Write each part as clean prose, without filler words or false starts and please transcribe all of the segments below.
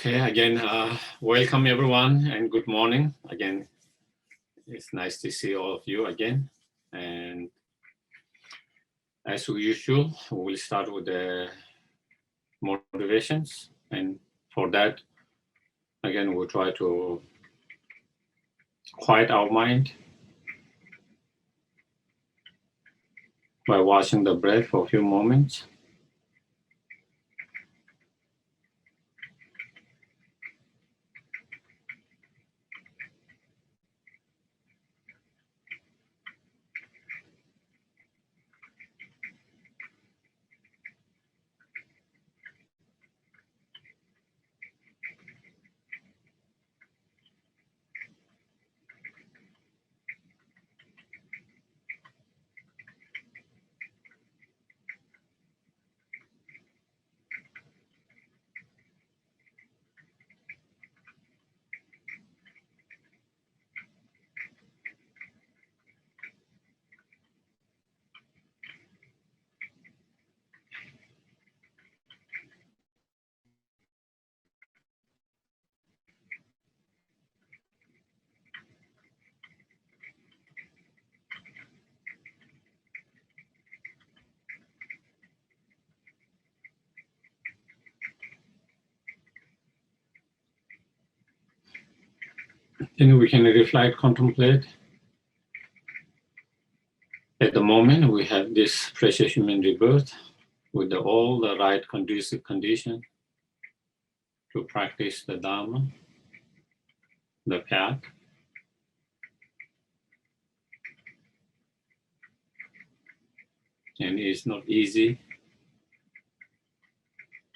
Okay, again, welcome everyone and good morning. Again, it's nice to see all of you again. And as usual, we'll start with the motivations. And for that, again, we'll try to quiet our mind by watching the breath for a few moments. Then we can reflect, contemplate. At the moment, we have this precious human rebirth with all the right conducive condition to practice the Dharma, the path. And it's not easy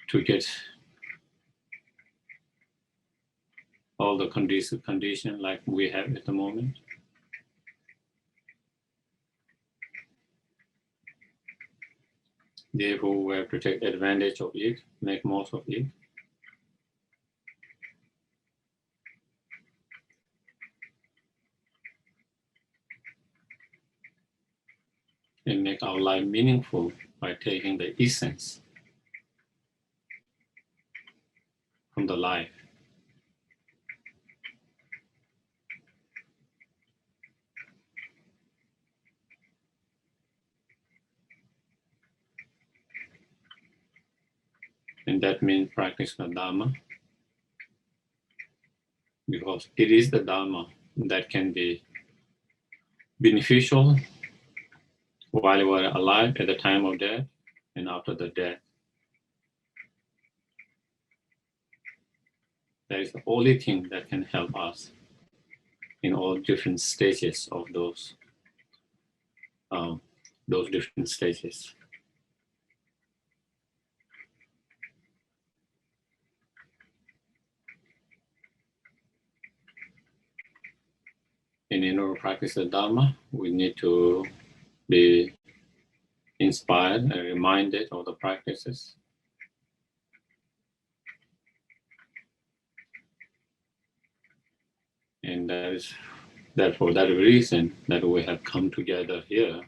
to get all the conducive condition like we have at the moment. Therefore, we have to take advantage of it, make most of it. And make our life meaningful by taking the essence from the life. And that means practice the Dharma, because it is the Dharma that can be beneficial while we're alive at the time of death and after the death. That is the only thing that can help us in all different stages of those different stages. And in order to practice the Dharma, we need to be inspired and reminded of the practices. And that is for that reason that we have come together here,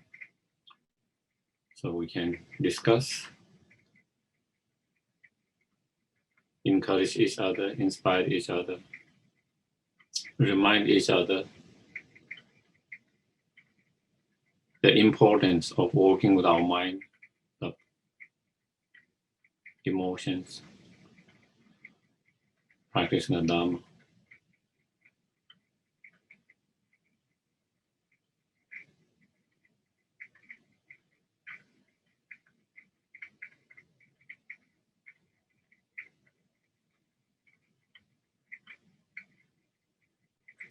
so we can discuss, encourage each other, inspire each other, remind each other the importance of working with our mind, the emotions, practicing the Dharma.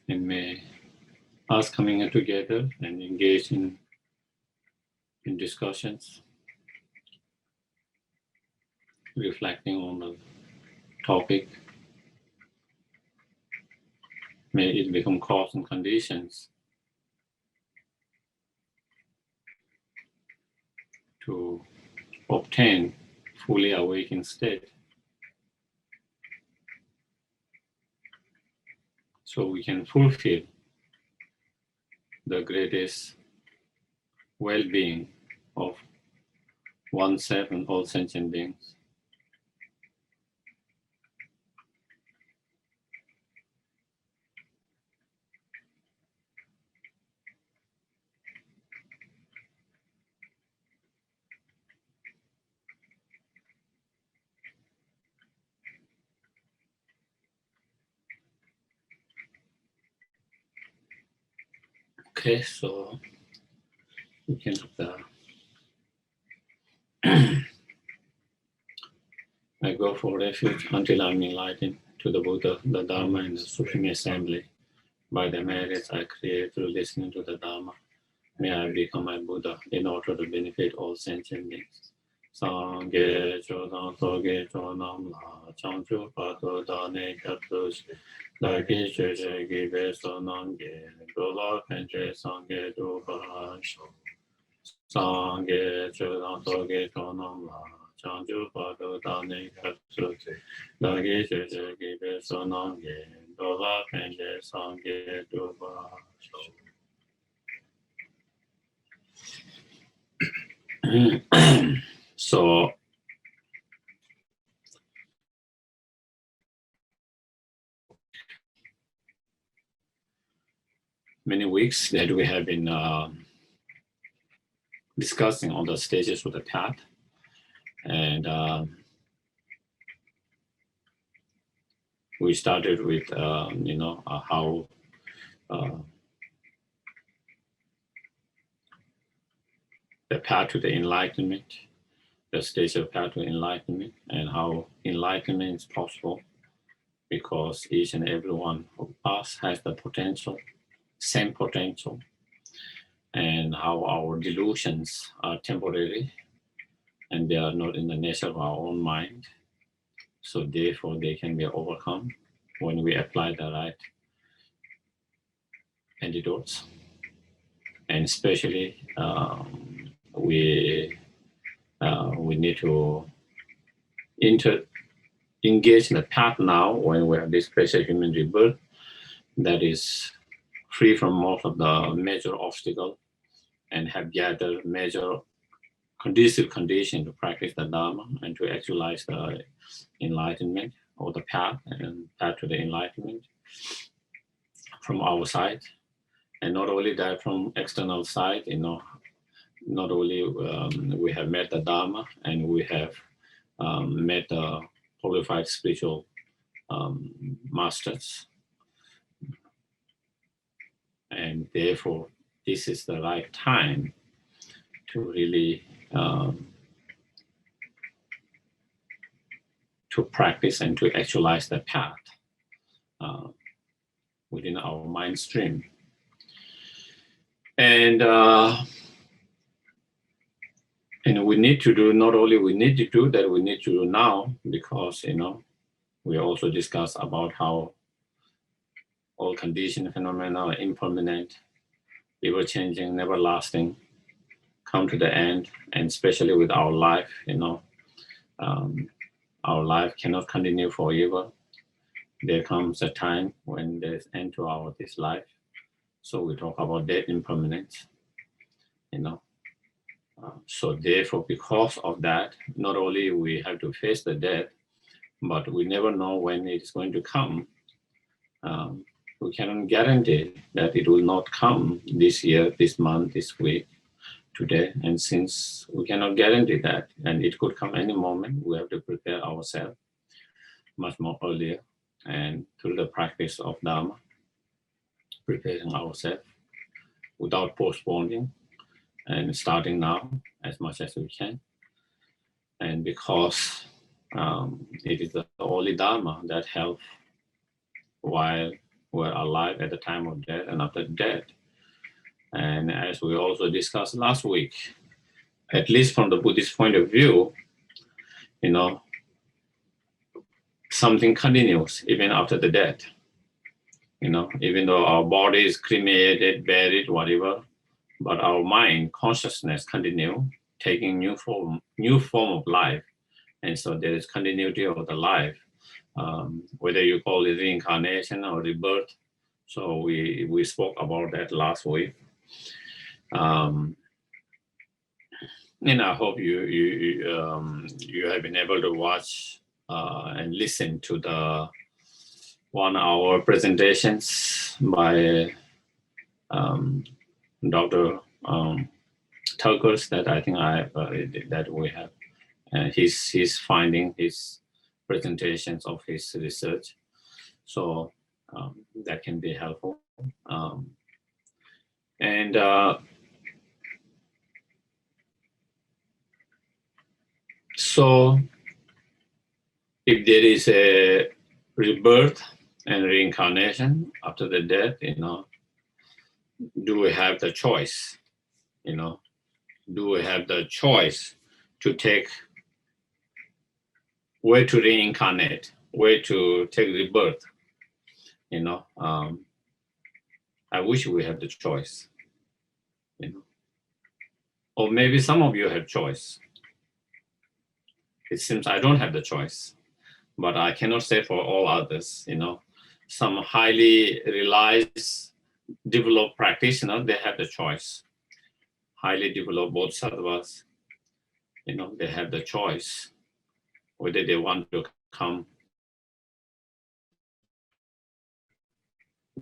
And may us coming here together and engage in discussions, reflecting on the topic, may it become cause and conditions to obtain fully awakened state, so we can fulfill the greatest well-being of oneself and all sentient beings. Okay, so we can I go for refuge until I'm enlightened to the Buddha, the Dharma, and the Supreme Assembly. By the merits I create through listening to the Dharma, may I become my Buddha in order to benefit all sentient beings. Sangye chodam soge chodam la changchu pato dane katsush daki sheshe gibe sonange dola penche sangye dupa Sangye chodam soge chodam la changchu pato dane katsush daki sheshe gibe sonange dola penche sangye dupa So many weeks that we have been discussing on the stages of the path, and we started with how the path to the enlightenment, the stage of path to enlightenment, and how enlightenment is possible because each and every one of us has the potential, same potential, and how our delusions are temporary and they are not in the nature of our own mind. So therefore they can be overcome when we apply the right antidotes. And especially we need to engage in the path now when we have this special human rebirth that is free from most of the major obstacles and have gathered major conducive condition to practice the Dharma and to actualize the enlightenment or the path and path to the enlightenment from our side. And not only that, from external side, not only we have met the Dharma and we have met the qualified spiritual masters, and therefore this is the right time to really to practice and to actualize the path within our mind stream. And we need to do, not only we need to do that, we need to do now, because we also discuss about how all conditioned phenomena are impermanent, ever-changing, never lasting, come to the end, and especially with our life, our life cannot continue forever. There comes a time when there's end to this life. So we talk about death impermanence, so therefore, because of that, not only we have to face the death, but we never know when it is going to come. We cannot guarantee that it will not come this year, this month, this week, today. And since we cannot guarantee that, and it could come any moment, we have to prepare ourselves much more earlier. And through the practice of Dharma, preparing ourselves without postponing and starting now as much as we can. And because it is the only Dharma that helps while we're alive at the time of death and after death. And as we also discussed last week, at least from the Buddhist point of view, something continues even after the death. Even though our body is cremated, buried, whatever, but our mind, consciousness continue taking new form of life. And so there is continuity of the life, whether you call it reincarnation or rebirth. So we spoke about that last week. And I hope you have been able to watch and listen to the 1-hour presentations by Dr. Tuckers that I think that we have. He's finding his presentations of his research, so that can be helpful. And so if there is a rebirth and reincarnation after the death, do we have the choice? Do we have the choice to take where to reincarnate, where to take rebirth? I wish we had the choice. Or maybe some of you have choice. It seems I don't have the choice, but I cannot say for all others. Some highly realized, developed practitioners, they have the choice. Highly developed bodhisattvas, they have the choice whether they want to come,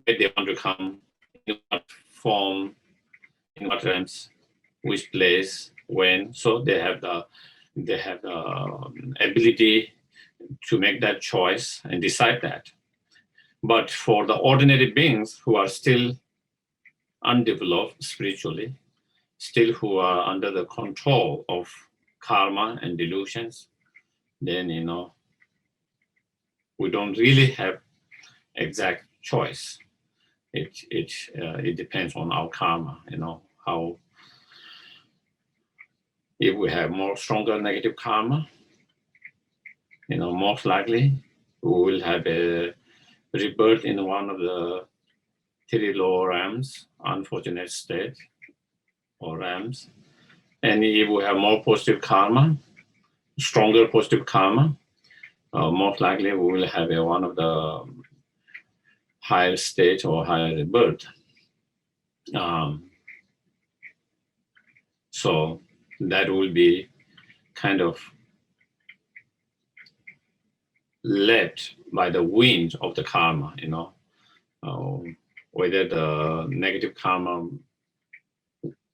where they want to come, in what form, in what terms, which place, when. So they have the ability to make that choice and decide that. But for the ordinary beings who are still undeveloped spiritually, still who are under the control of karma and delusions, then we don't really have exact choice. It depends on our karma. How, if we have more stronger negative karma, most likely we will have a rebirth in one of the three lower realms, unfortunate state or realms. And if we have more positive karma, stronger positive karma, most likely we will have one of the higher state or higher rebirth. So that will be kind of led by the wind of the karma, whether the negative karma,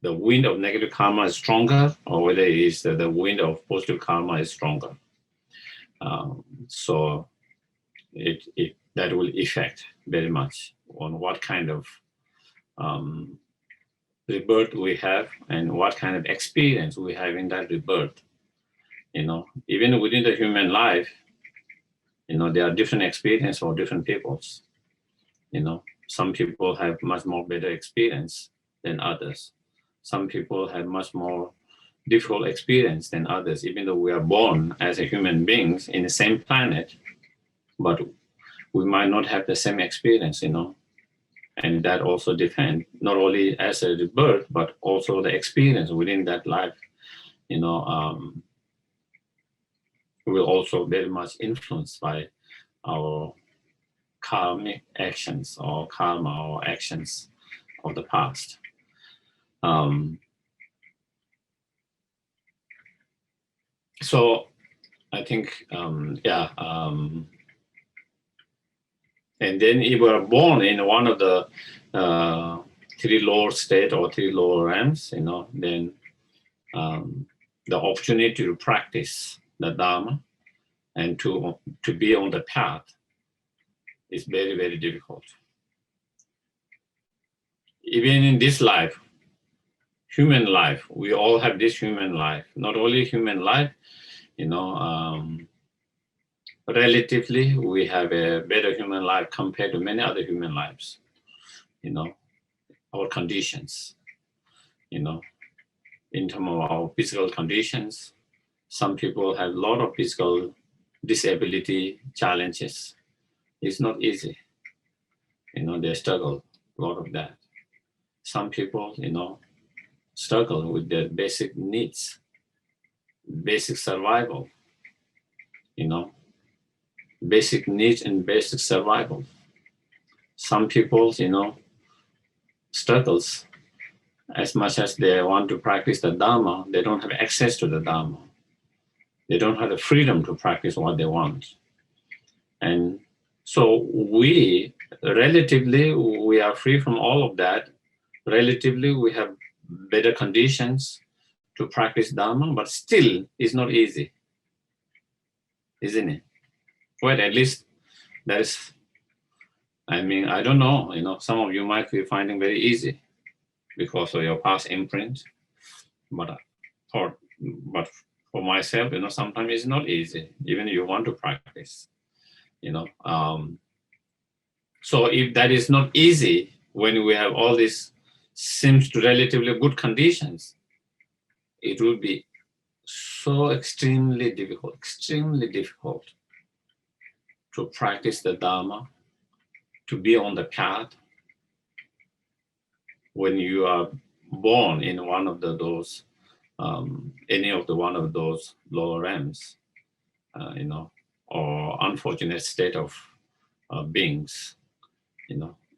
the wind of negative karma is stronger, or whether it is the wind of positive karma is stronger. So that will affect very much on what kind of rebirth we have and what kind of experience we have in that rebirth. Even within the human life, there are different experiences for different peoples. Some people have much more better experience than others. Some people have much more difficult experience than others, even though we are born as a human beings in the same planet, but we might not have the same experience, and that also depends not only as a rebirth, but also the experience within that life, will also very much influenced by our karmic actions or karma or actions of the past. So I think, and then if we are born in one of the three lower state or three lower realms, then the opportunity to practice the Dharma and to be on the path is very, very difficult. Even in this life, human life, we all have this human life. Not only human life, relatively, we have a better human life compared to many other human lives. Our conditions, in terms of our physical conditions, some people have a lot of physical disability challenges. It's not easy. They struggle a lot of that. Some people, struggle with their basic needs, basic survival, basic needs and basic survival. Some people, struggles as much as they want to practice the Dharma, they don't have access to the Dharma. They don't have the freedom to practice what they want. And so we are free from all of that. Relatively, we have better conditions to practice Dharma, but still it's not easy, isn't it? Well, at least that is, I don't know, some of you might be finding very easy, because of your past imprint. But for myself, sometimes it's not easy, even if you want to practice, So if that is not easy, when we have all these seems to relatively good conditions, it will be so extremely difficult to practice the Dharma, to be on the path when you are born in one of those, any of the one of those lower realms, or unfortunate state of beings,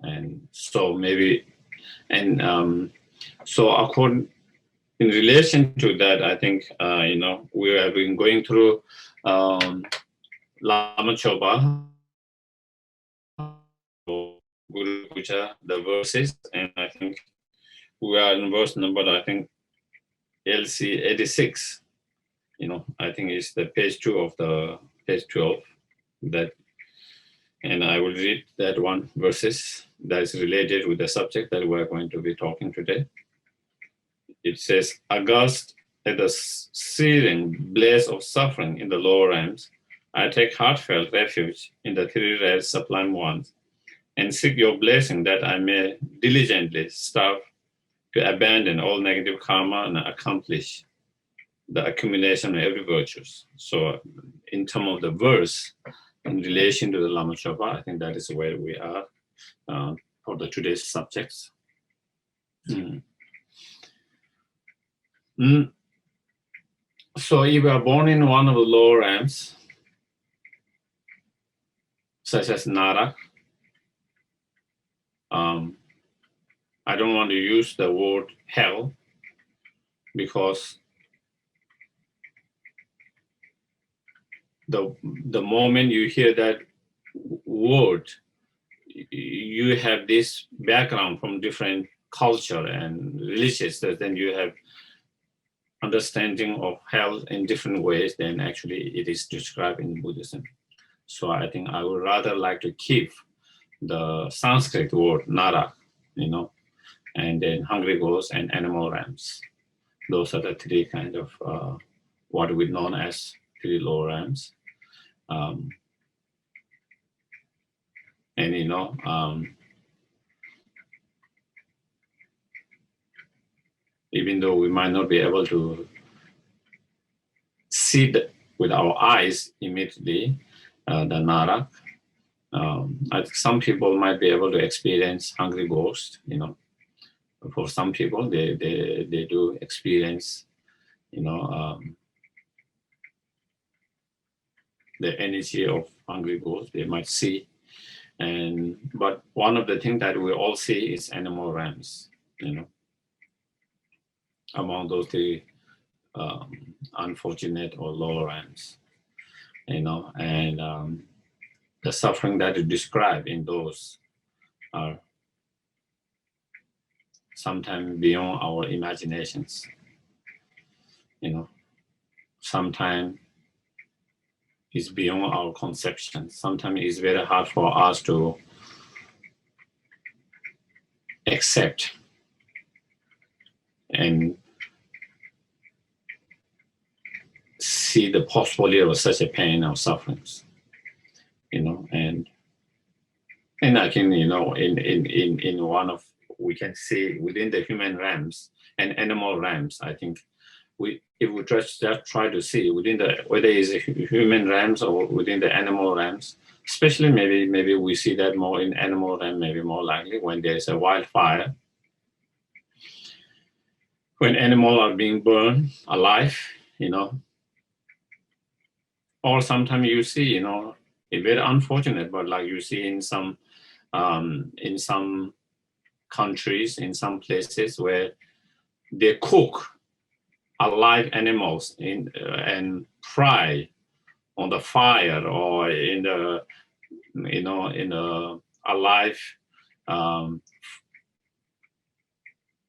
and so maybe, and so according, in relation to that, I think, we have been going through Lama Choba, Guru Puja, the verses, and I think we are in verse number, I think, LC 86. I think it's the page 2 of the page 12. That, and I will read that one verses that is related with the subject that we're going to be talking today. It says, aghast at the searing blaze of suffering in the lower realms, I take heartfelt refuge in the three rare sublime ones, and seek your blessing that I may diligently strive to abandon all negative karma and accomplish the accumulation of every virtues. So in terms of the verse, in relation to the Lama Chopa, I think that is where we are for the today's subjects. So if you are born in one of the lower realms, such as Nara, I don't want to use the word hell, because the moment you hear that word, you have this background from different culture and religions, that then you have understanding of hell in different ways than actually it is described in Buddhism. So I think I would rather like to keep the Sanskrit word Nara, and then hungry ghosts and animal realms. Those are the three kind of what we known as three lower realms. And even though we might not be able to see with our eyes immediately the Nara, I think some people might be able to experience hungry ghosts. For some people, they do experience, the energy of hungry ghosts. They might see, but one of the things that we all see is animal realms. Among those three unfortunate or lower realms, and the suffering that is described in those are sometimes beyond our imaginations. Sometimes it's beyond our conception. Sometimes it's very hard for us to accept and see the possibility of such a pain or sufferings, and I can, in one of, we can see within the human realms and animal realms, I think if we just try to see within whether it's human realms or within the animal realms, especially maybe we see that more in animal realm, maybe more likely when there's a wildfire, when animals are being burned alive, or sometimes you see, it's very unfortunate, but like you see in some countries, in some places where they cook alive animals and fry on the fire, or in the in a alive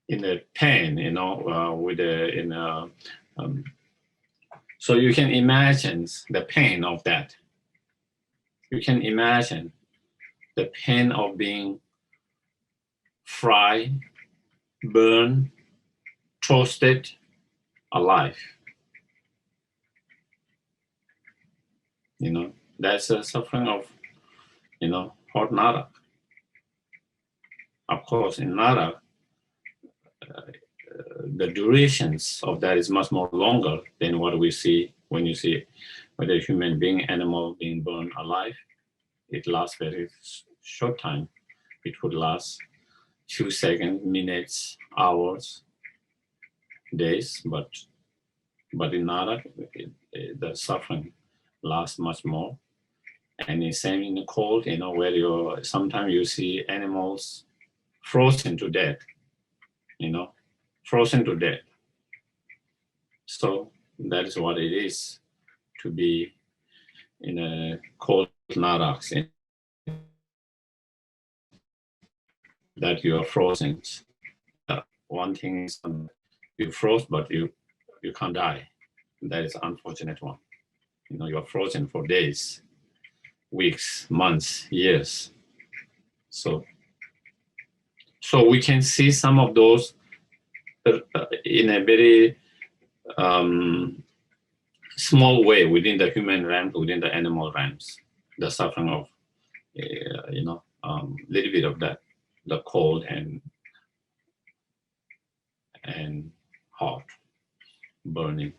in a pan, with so you can imagine the pain of that. You can imagine the pain of being fried burned, toasted, alive. That's a suffering of, hot Narak. Of course, in Narak, the durations of that is much more longer than what we see when you see whether a human being, animal being burned alive. It lasts very short time. It could last few seconds, minutes, hours, days, but in Narak, the suffering lasts much more. And the same in the cold, where sometimes you see animals frozen to death, frozen to death. So that is what it is to be in a cold Naraks, that you are frozen. One thing is you froze, but you can't die. That is unfortunate one. You are frozen for days, weeks, months, years. So we can see some of those in a very small way within the human realm, within the animal realms. The suffering of, little bit of that, the cold and hot, burning,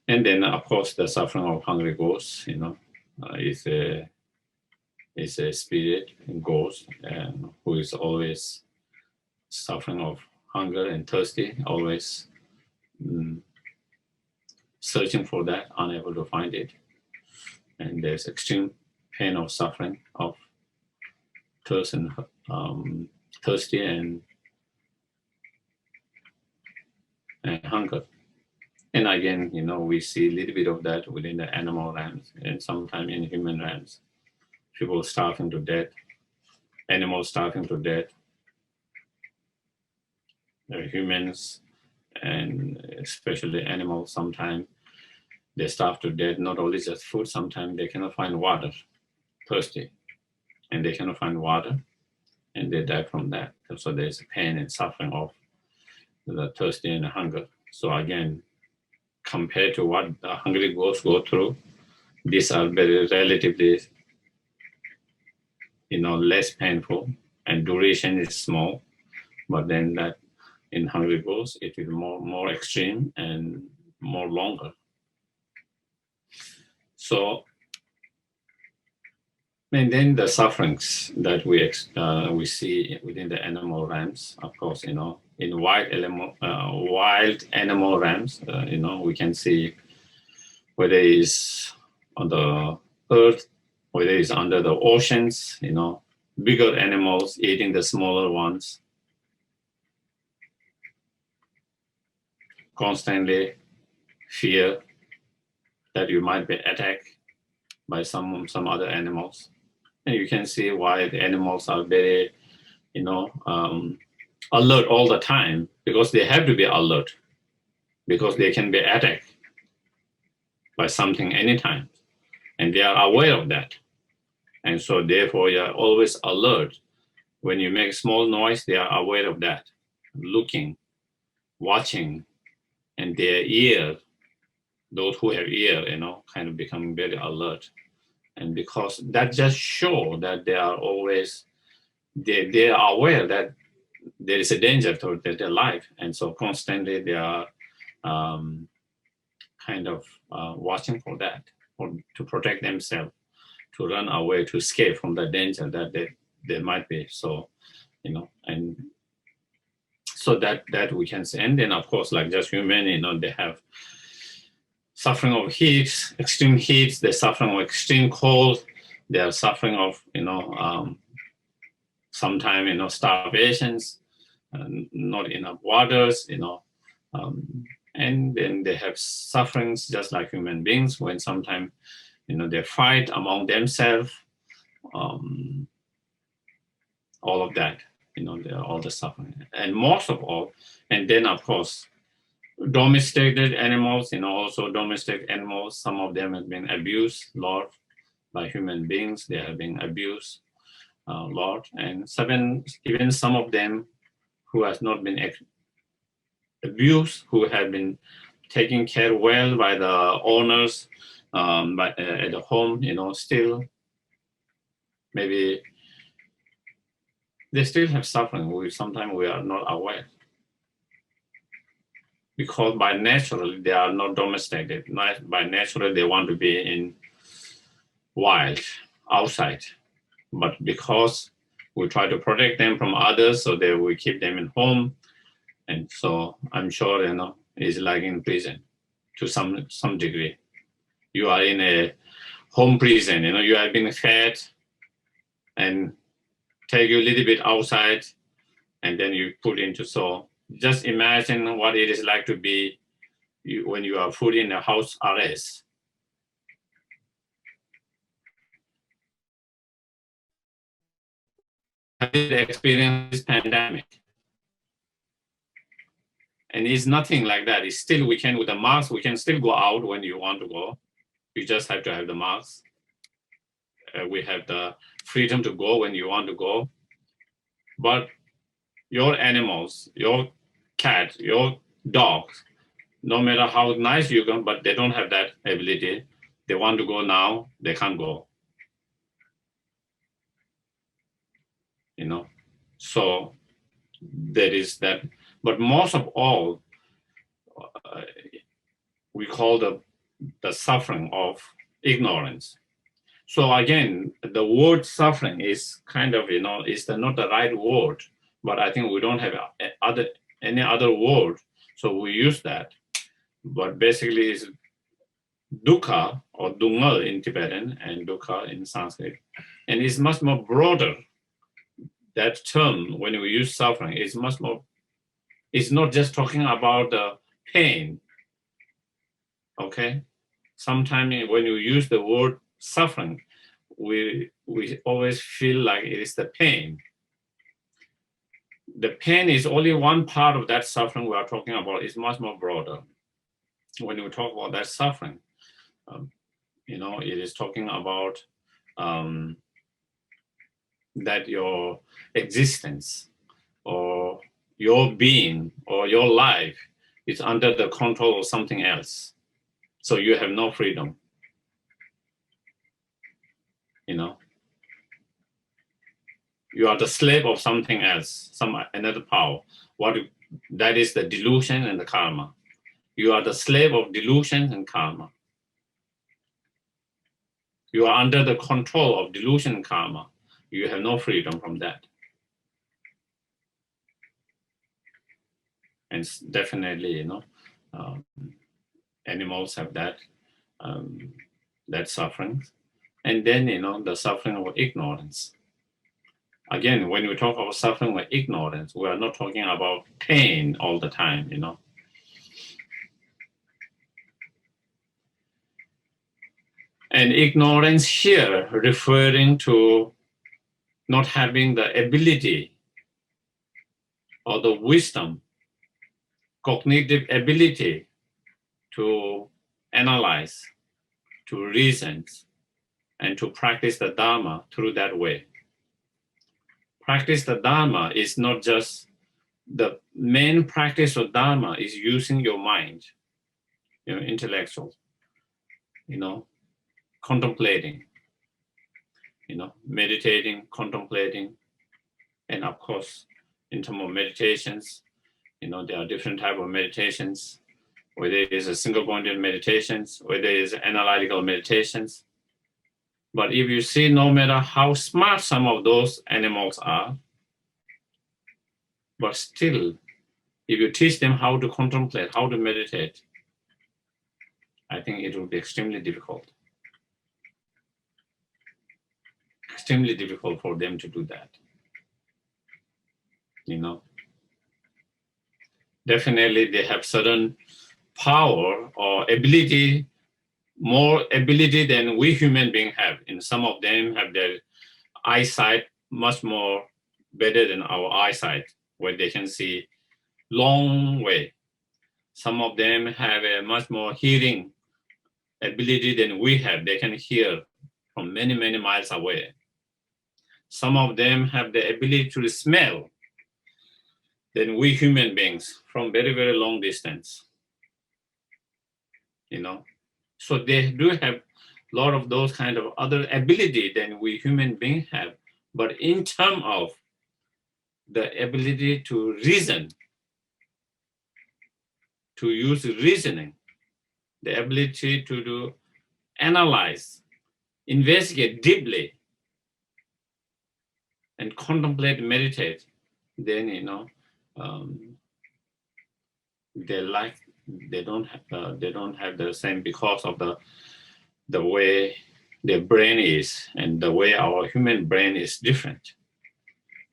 And then, of course, the suffering of hungry ghosts, is a spirit, ghost, who is always suffering of hunger and thirsty, always searching for that, unable to find it. And there's extreme pain of suffering of thirst and thirsty and hunger. And again, we see a little bit of that within the animal realms and sometimes in human realms. People starving to death, animals starving to death, humans, and especially animals, sometimes they starve to death, not only just food, sometimes they cannot find water, thirsty, and they cannot find water, and they die from that. So there's pain and suffering of the thirsty and the hunger. So again, compared to what the hungry ghosts go through, these are very relatively, less painful, and duration is small. But then that in hungry ghosts, it is more extreme and more longer. So, and then the sufferings that we see within the animal realms, of course, in wild animal realms, we can see whether it's on the earth, whether it's under the oceans, bigger animals eating the smaller ones, constantly fear that you might be attacked by some other animals. And you can see why the animals are very, alert all the time, because they have to be alert, because they can be attacked by something anytime. And they are aware of that. And so therefore you are always alert. When you make small noise, they are aware of that, looking, watching, and their ear, those who have ear, kind of become very alert. And because that just shows that they are always, they are aware that there is a danger to their life. And so constantly they are kind of watching for that, or to protect themselves, to run away, to escape from the danger that they might be. So, and so that we can see. And then of course, like just human, they have suffering of heat, extreme heat, they're suffering of extreme cold, they are suffering of, sometimes, starvations, not enough waters, and then they have sufferings just like human beings when sometimes, they fight among themselves, all of that, all the suffering. And most of all, and then of course, domesticated animals, also domestic animals, some of them have been abused, Lord, by human beings. They have been abused, Lord. And even some of them who has not been abused, who have been taken care well by the owners at the home, still maybe they still have suffering. Sometimes we are not aware. Because by naturally they are not domesticated. By naturally they want to be in wild, outside. But because we try to protect them from others, so that we keep them in home. And so I'm sure, it's like in prison to some degree. You are in a home prison, you have been fed and take you a little bit outside and then you put into, so just imagine what it is like to be when you are put in a house arrest. I did experience this pandemic. And it's nothing like that. It's still, we can, with the mask, we can still go out when you want to go. You just have to have the mask. We have the freedom to go when you want to go. But your animals, your cat, your dogs, no matter how nice you go, but they don't have that ability. They want to go now, they can't go. So there is that. But most of all, we call the suffering of ignorance. So again, the word suffering is kind of, is not the right word, but I think we don't have any other word, so we use that. But basically it's dukkha or dungal in Tibetan and dukkha in Sanskrit. And it's much more broader. That term, when we use suffering, is much more, it's not just talking about the pain, okay? Sometimes when you use the word suffering, we always feel like it is the pain. The pain is only one part of that suffering we are talking about. It's much more broader. When we talk about that suffering, it is talking about that your existence or your being or your life is under the control of something else. So you have no freedom. You are the slave of something else, another power. That is the delusion and the karma. You are the slave of delusion and karma. You are under the control of delusion and karma. You have no freedom from that. And definitely, animals have that suffering. And then, the suffering of ignorance. Again, when we talk about suffering with ignorance, we are not talking about pain all the time, And ignorance here referring to not having the ability or the wisdom, cognitive ability to analyze, to reason, and to practice the Dharma through that way. Practice the Dharma is not just, the main practice of Dharma is using your mind, intellectual, contemplating, meditating, contemplating, and of course, in terms of meditations, there are different types of meditations, whether it is a single-pointed meditations, whether it is analytical meditations. But if you see, no matter how smart some of those animals are, but still, if you teach them how to contemplate, how to meditate, I think it will be extremely difficult. Extremely difficult for them to do that. Definitely they have certain power or ability, more ability than we human beings have. And some of them have their eyesight much more better than our eyesight, where they can see long way. Some of them have a much more hearing ability than we have. They can hear from many, many miles away. Some of them have the ability to smell than we human beings from very, very long distance, you know. So they do have a lot of those kind of other ability than we human beings have. But in terms of the ability to reason, to use reasoning, the ability to do analyze, investigate deeply, and contemplate, meditate, then they like they don't have the same because of the way their brain is and the way our human brain is different.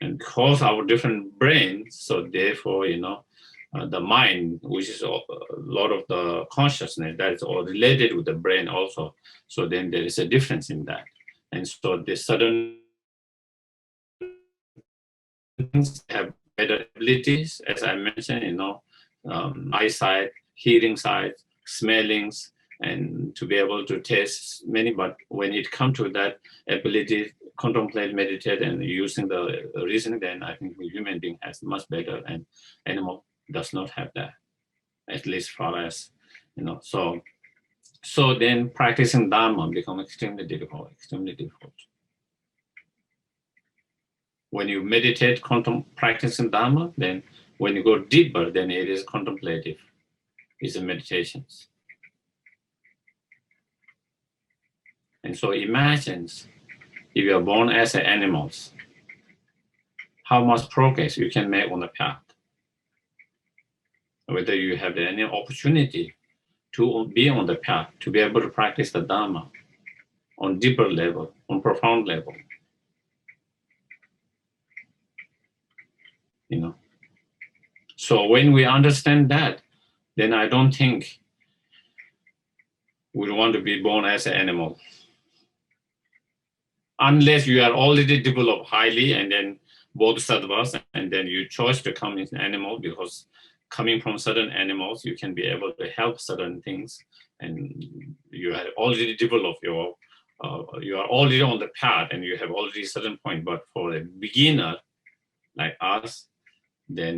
And because our different brains, so therefore, the mind, which is a lot of the consciousness that is all related with the brain also. So then there is a difference in that. And so the certain things have better abilities, as I mentioned, eyesight, hearing sight, smellings, and to be able to taste many. But when it comes to that ability, contemplate, meditate, and using the reasoning, then I think the human being has much better, and animal does not have that, at least for us, So then practicing Dharma becomes extremely difficult. When you meditate, practicing Dharma, then when you go deeper, then it is contemplative. It's a meditations. And so imagine if you are born as animals, how much progress you can make on the path. Whether you have any opportunity to be on the path, to be able to practice the Dharma on deeper level, on profound level. So when we understand that, then I don't think we want to be born as an animal. Unless you are already developed highly and then bodhisattvas, and then you choose to come as an animal, because coming from certain animals, you can be able to help certain things, and you have already developed you are already on the path, and you have already a certain point. But for a beginner like us, then,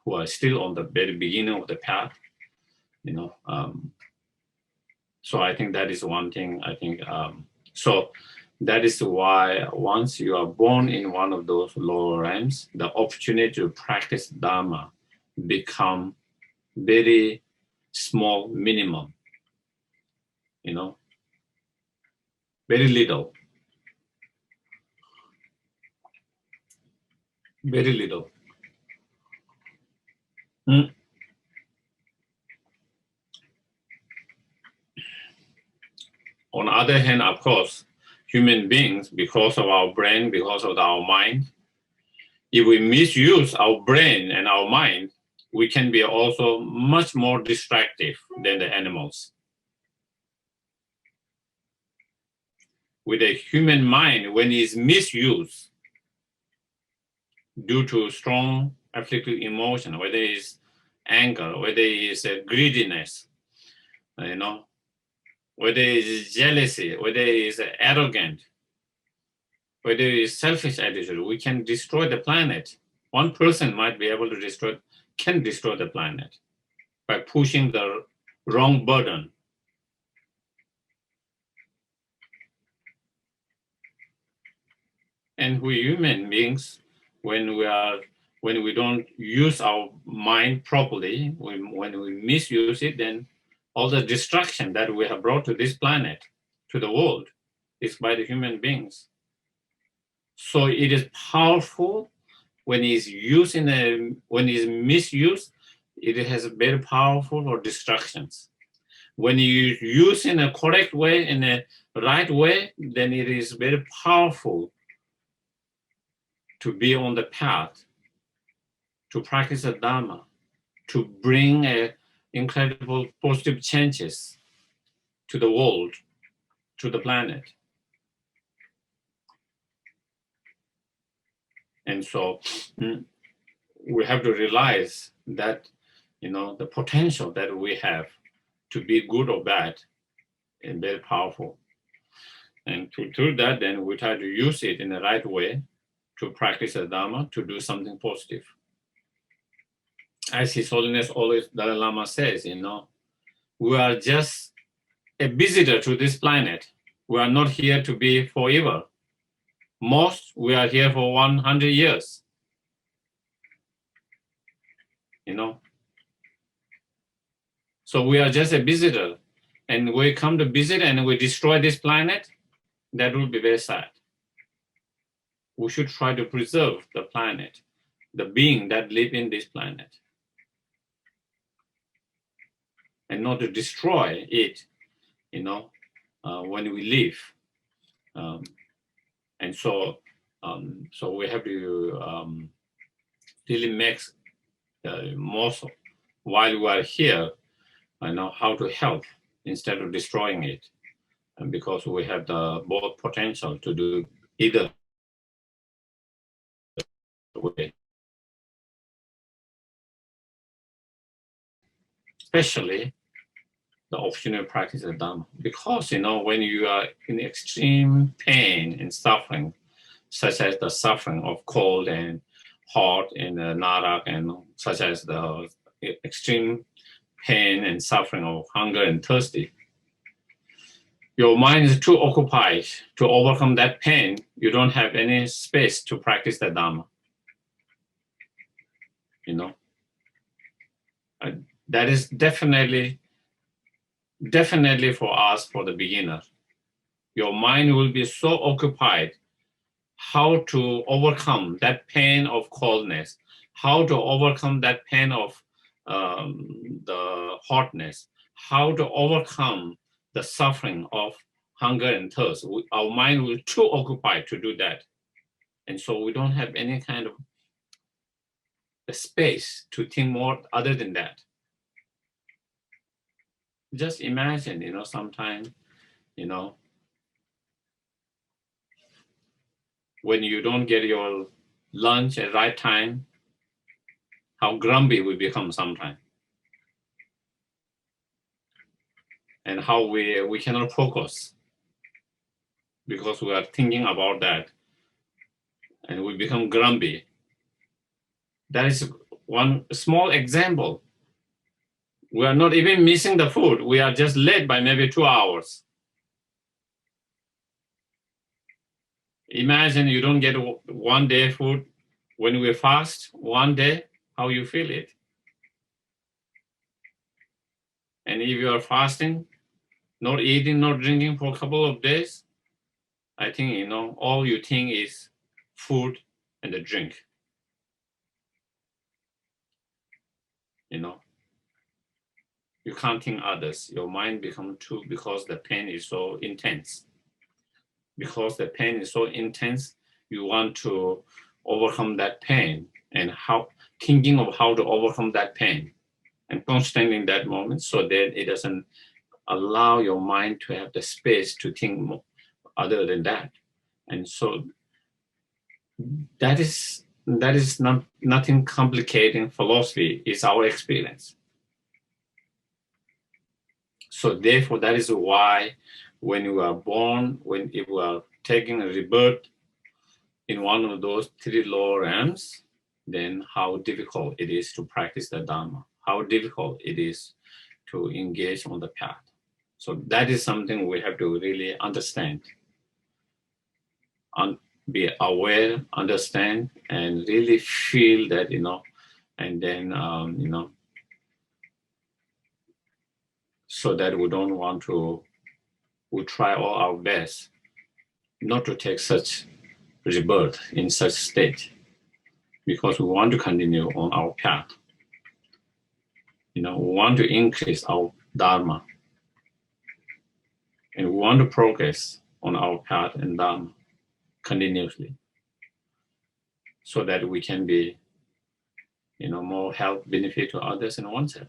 who are still on the very beginning of the path, so I think that is one thing. I think, so that is why once you are born in one of those lower realms, the opportunity to practice Dharma become very small, minimum, very little, very little. On the other hand, of course, human beings, because of our brain, because of our mind, if we misuse our brain and our mind, we can be also much more distractive than the animals. With a human mind, when it's misused due to strong afflictive emotion, whether it's anger, whether it's greediness, whether it's jealousy, whether it's arrogant, whether it's selfish attitude, we can destroy the planet. One person might be able to can destroy the planet by pushing the wrong burden. And we human beings, when we don't use our mind properly, when we misuse it, then all the destruction that we have brought to this planet, to the world, is by the human beings. So it is powerful when it's used when it's misused, it has very powerful for destructions. When you use in a correct way, in a right way, then it is very powerful to be on the path, to practice the Dharma, to bring incredible positive changes to the world, to the planet. And so we have to realize that, the potential that we have to be good or bad is very powerful. And through that, then we try to use it in the right way to practice the Dharma, to do something positive. as His Holiness always Dalai Lama says, we are just a visitor to this planet. We are not here to be forever. Most, we are here for 100 years. So we are just a visitor, and we come to visit and we destroy this planet. That would be very sad. We should try to preserve the planet, the being that live in this planet, and not to destroy it, when we live. And so we have to really make the most while we are here, how to help instead of destroying it, and because we have the both potential to do either way. Especially the optional practice of Dharma. Because, when you are in extreme pain and suffering, such as the suffering of cold and hot and narak, and such as the extreme pain and suffering of hunger and thirsty, your mind is too occupied to overcome that pain. You don't have any space to practice the Dharma. That is definitely for us, for the beginner. Your mind will be so occupied how to overcome that pain of coldness, how to overcome that pain of the hotness, how to overcome the suffering of hunger and thirst. Our mind will be too occupied to do that. And so we don't have any kind of a space to think more other than that. Just imagine, sometimes, when you don't get your lunch at right time, how grumpy we become sometimes. And how we cannot focus because we are thinking about that, and we become grumpy. That is one small example. We are not even missing the food. We are just late by maybe 2 hours. Imagine you don't get 1 day food when we fast 1 day, how you feel it. And if you are fasting, not eating, not drinking for a couple of days, I think, all you think is food and the drink. You can't think others. Your mind becomes too, because the pain is so intense. Because the pain is so intense, you want to overcome that pain, and thinking of how to overcome that pain, and constantly in that moment, so that it doesn't allow your mind to have the space to think more other than that. And so that is nothing complicating philosophy. It's our experience. So therefore, that is why when you are born, when you are taking a rebirth in one of those 3 lower realms, then how difficult it is to practice the Dharma, how difficult it is to engage on the path. So that is something we have to really understand, be aware, understand, and really feel that, and then, so that we don't want to, we try all our best not to take such rebirth in such state, because we want to continue on our path. We want to increase our Dharma, and we want to progress on our path and Dharma continuously, so that we can be, more help, benefit to others and oneself.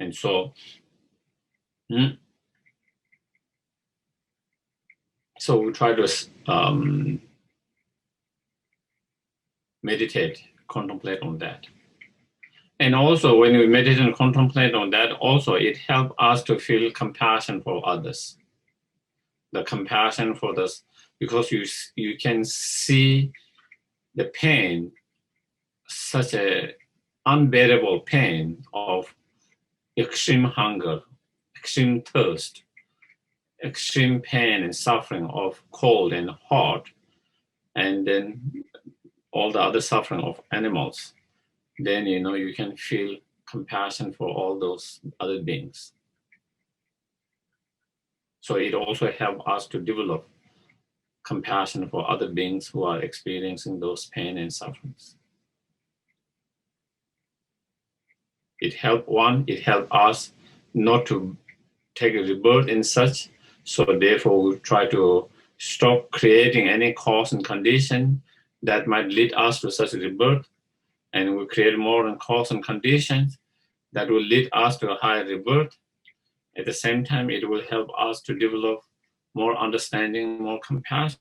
And so, so we try to meditate, contemplate on that. And also, when we meditate and contemplate on that, also it helps us to feel compassion for others. The compassion for this, because you can see the pain such a unbearable pain of extreme hunger, extreme thirst, extreme pain and suffering of cold and hot, and then all the other suffering of animals, then you can feel compassion for all those other beings. So it also helps us to develop compassion for other beings who are experiencing those pain and sufferings. It helped us not to take a rebirth in such, so therefore we try to stop creating any cause and condition that might lead us to such a rebirth, and we create more and cause and conditions that will lead us to a higher rebirth. At the same time, it will help us to develop more understanding, more compassion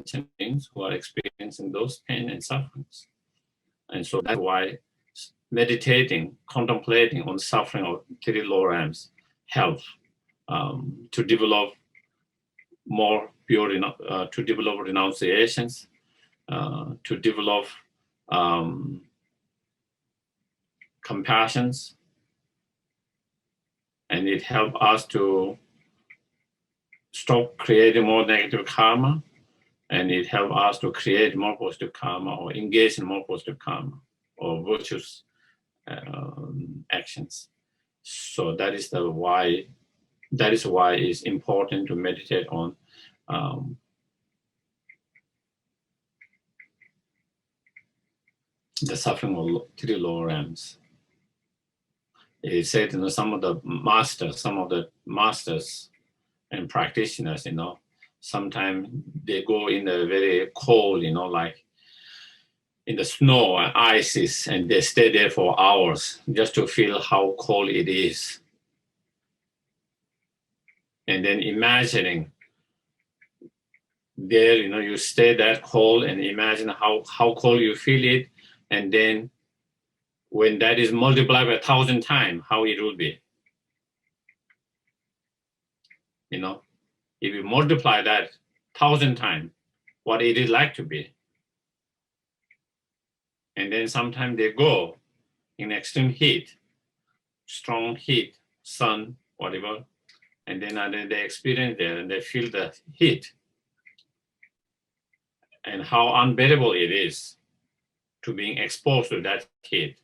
to beings who are experiencing those pain and sufferings. And so that's why meditating, contemplating on suffering of three lower realms help to develop more pure, to develop renunciations, to develop compassions, and it helps us to stop creating more negative karma, and it helps us to create more positive karma or engage in more positive karma or virtuous actions. So that is why it's important to meditate on the suffering of three lower realms. It said, some of the masters and practitioners, sometimes they go in the very cold, like in the snow and ices, and they stay there for hours just to feel how cold it is. And then imagining there, you stay that cold and imagine how cold you feel it. And then when that is multiplied by 1,000 times, how it will be. If you multiply that 1,000 times, what it is like to be. And then sometimes they go in extreme heat, strong heat, sun, whatever, and then they experience that and they feel the heat and how unbearable it is to being exposed to that heat.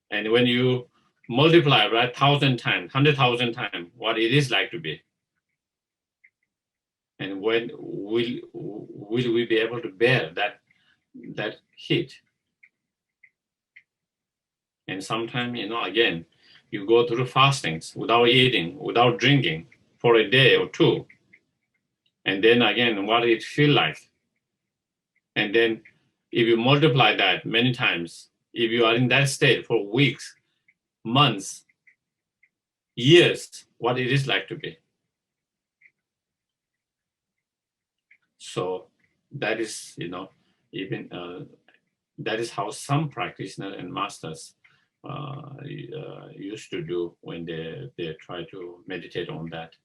And when you multiply by 1,000 times, 100,000 times, what it is like to be. And when will we be able to bear that heat? And sometimes, again, you go through fastings without eating, without drinking for a day or two. And then again, what it feel like. And then if you multiply that many times, if you are in that state for weeks, months, years, what it is like to be. So that is, even that is how some practitioners and masters used to do when they try to meditate on that.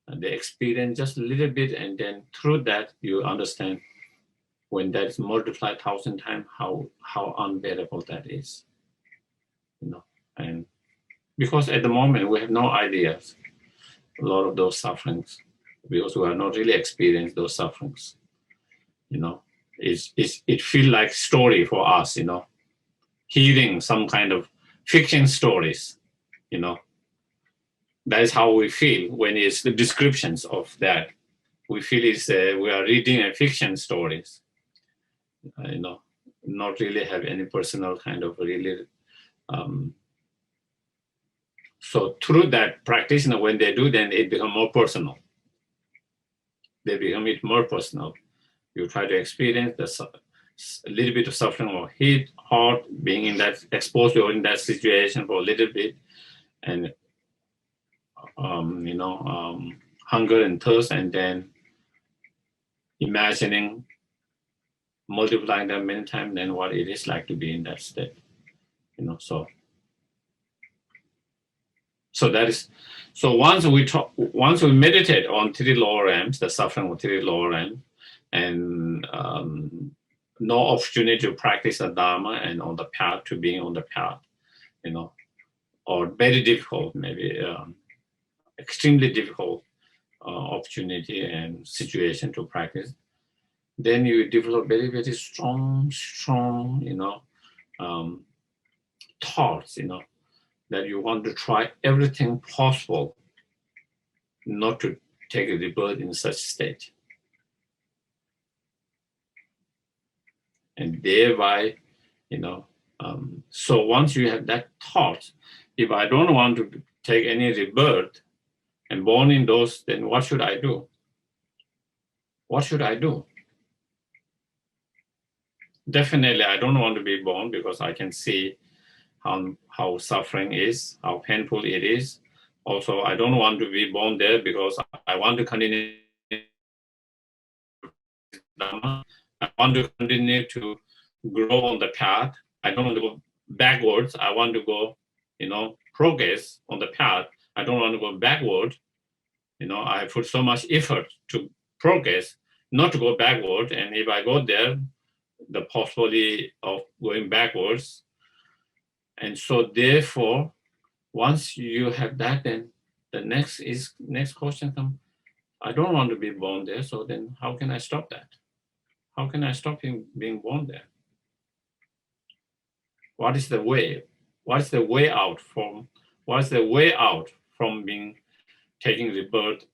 And they experience just a little bit, and then through that you understand when that is multiplied 1,000 times, how unbearable that is. And because at the moment we have no ideas a lot of those sufferings, because we have not really experienced those sufferings. It feels like story for us, hearing some kind of fiction stories, That is how we feel when it's the descriptions of that. We feel we are reading a fiction stories, not really have any personal kind of really. So through that practitioner, when they do, then it becomes more personal. They become it more personal. You try to experience a little bit of suffering or heat, hot, being in that exposed or in that situation for a little bit, and hunger and thirst, and then imagining multiplying that many times, then what it is like to be in that state. So that is, so once we meditate on three lower realms, the suffering of three lower realms, and no opportunity to practice the Dharma and on the path to being on the path, or very difficult, maybe extremely difficult opportunity and situation to practice, then you develop very, very strong, thoughts, that you want to try everything possible not to take a rebirth in such state. And thereby, so once you have that thought, if I don't want to take any rebirth and born in those, then what should I do? What should I do? Definitely, I don't want to be born because I can see how suffering is, how painful it is. Also, I don't want to be born there because I want to continue Dharma. I want to continue to grow on the path. I don't want to go backwards. I want to go, progress on the path. I don't want to go backward. I put so much effort to progress, not to go backward. And if I go there, the possibility of going backwards. And so therefore, once you have that, then the next question comes, I don't want to be born there, so then how can I stop that? How can I stop him being born there? What is the way? What is the way out from being taking rebirth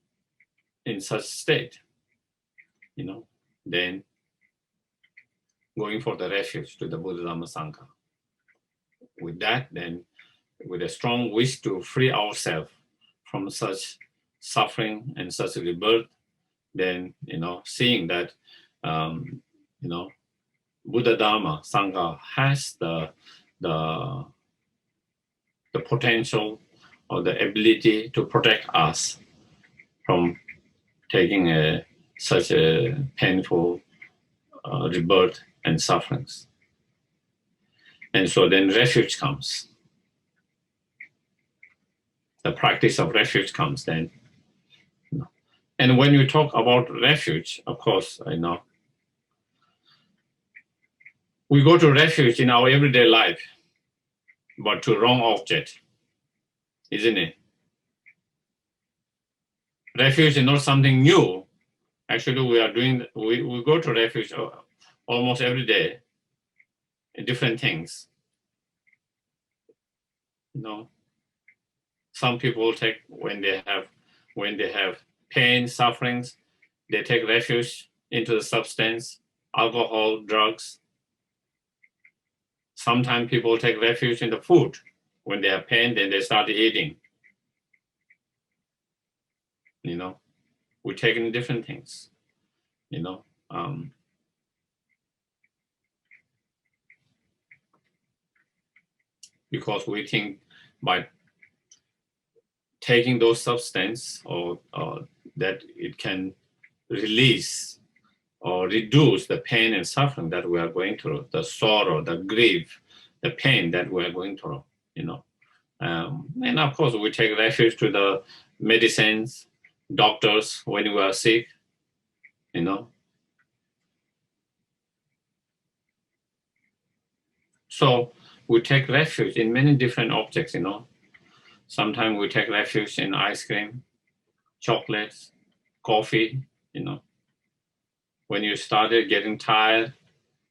in such state? Then going for the refuge to the Buddha Dhamma Sangha. With that, then with a strong wish to free ourselves from such suffering and such rebirth, then seeing that Buddha Dhamma Sangha has the potential or the ability to protect us from taking such a painful rebirth and sufferings. And so then refuge comes. The practice of refuge comes then. And when you talk about refuge, of course, we go to refuge in our everyday life, but to wrong object, isn't it? Refuge is not something new. Actually, we go to refuge almost every day in different things. Some people take when they have pain, sufferings, they take refuge into the substance, alcohol, drugs. Sometimes people take refuge in the food. When they have pain, then they start eating. We take in different things. Because we think by taking those substances or that it can release or reduce the pain and suffering that we are going through, the sorrow, the grief, the pain that we are going through, and of course we take refuge to the medicines, doctors when we are sick, So we take refuge in many different objects, Sometimes we take refuge in ice cream, chocolates, coffee, When you started getting tired,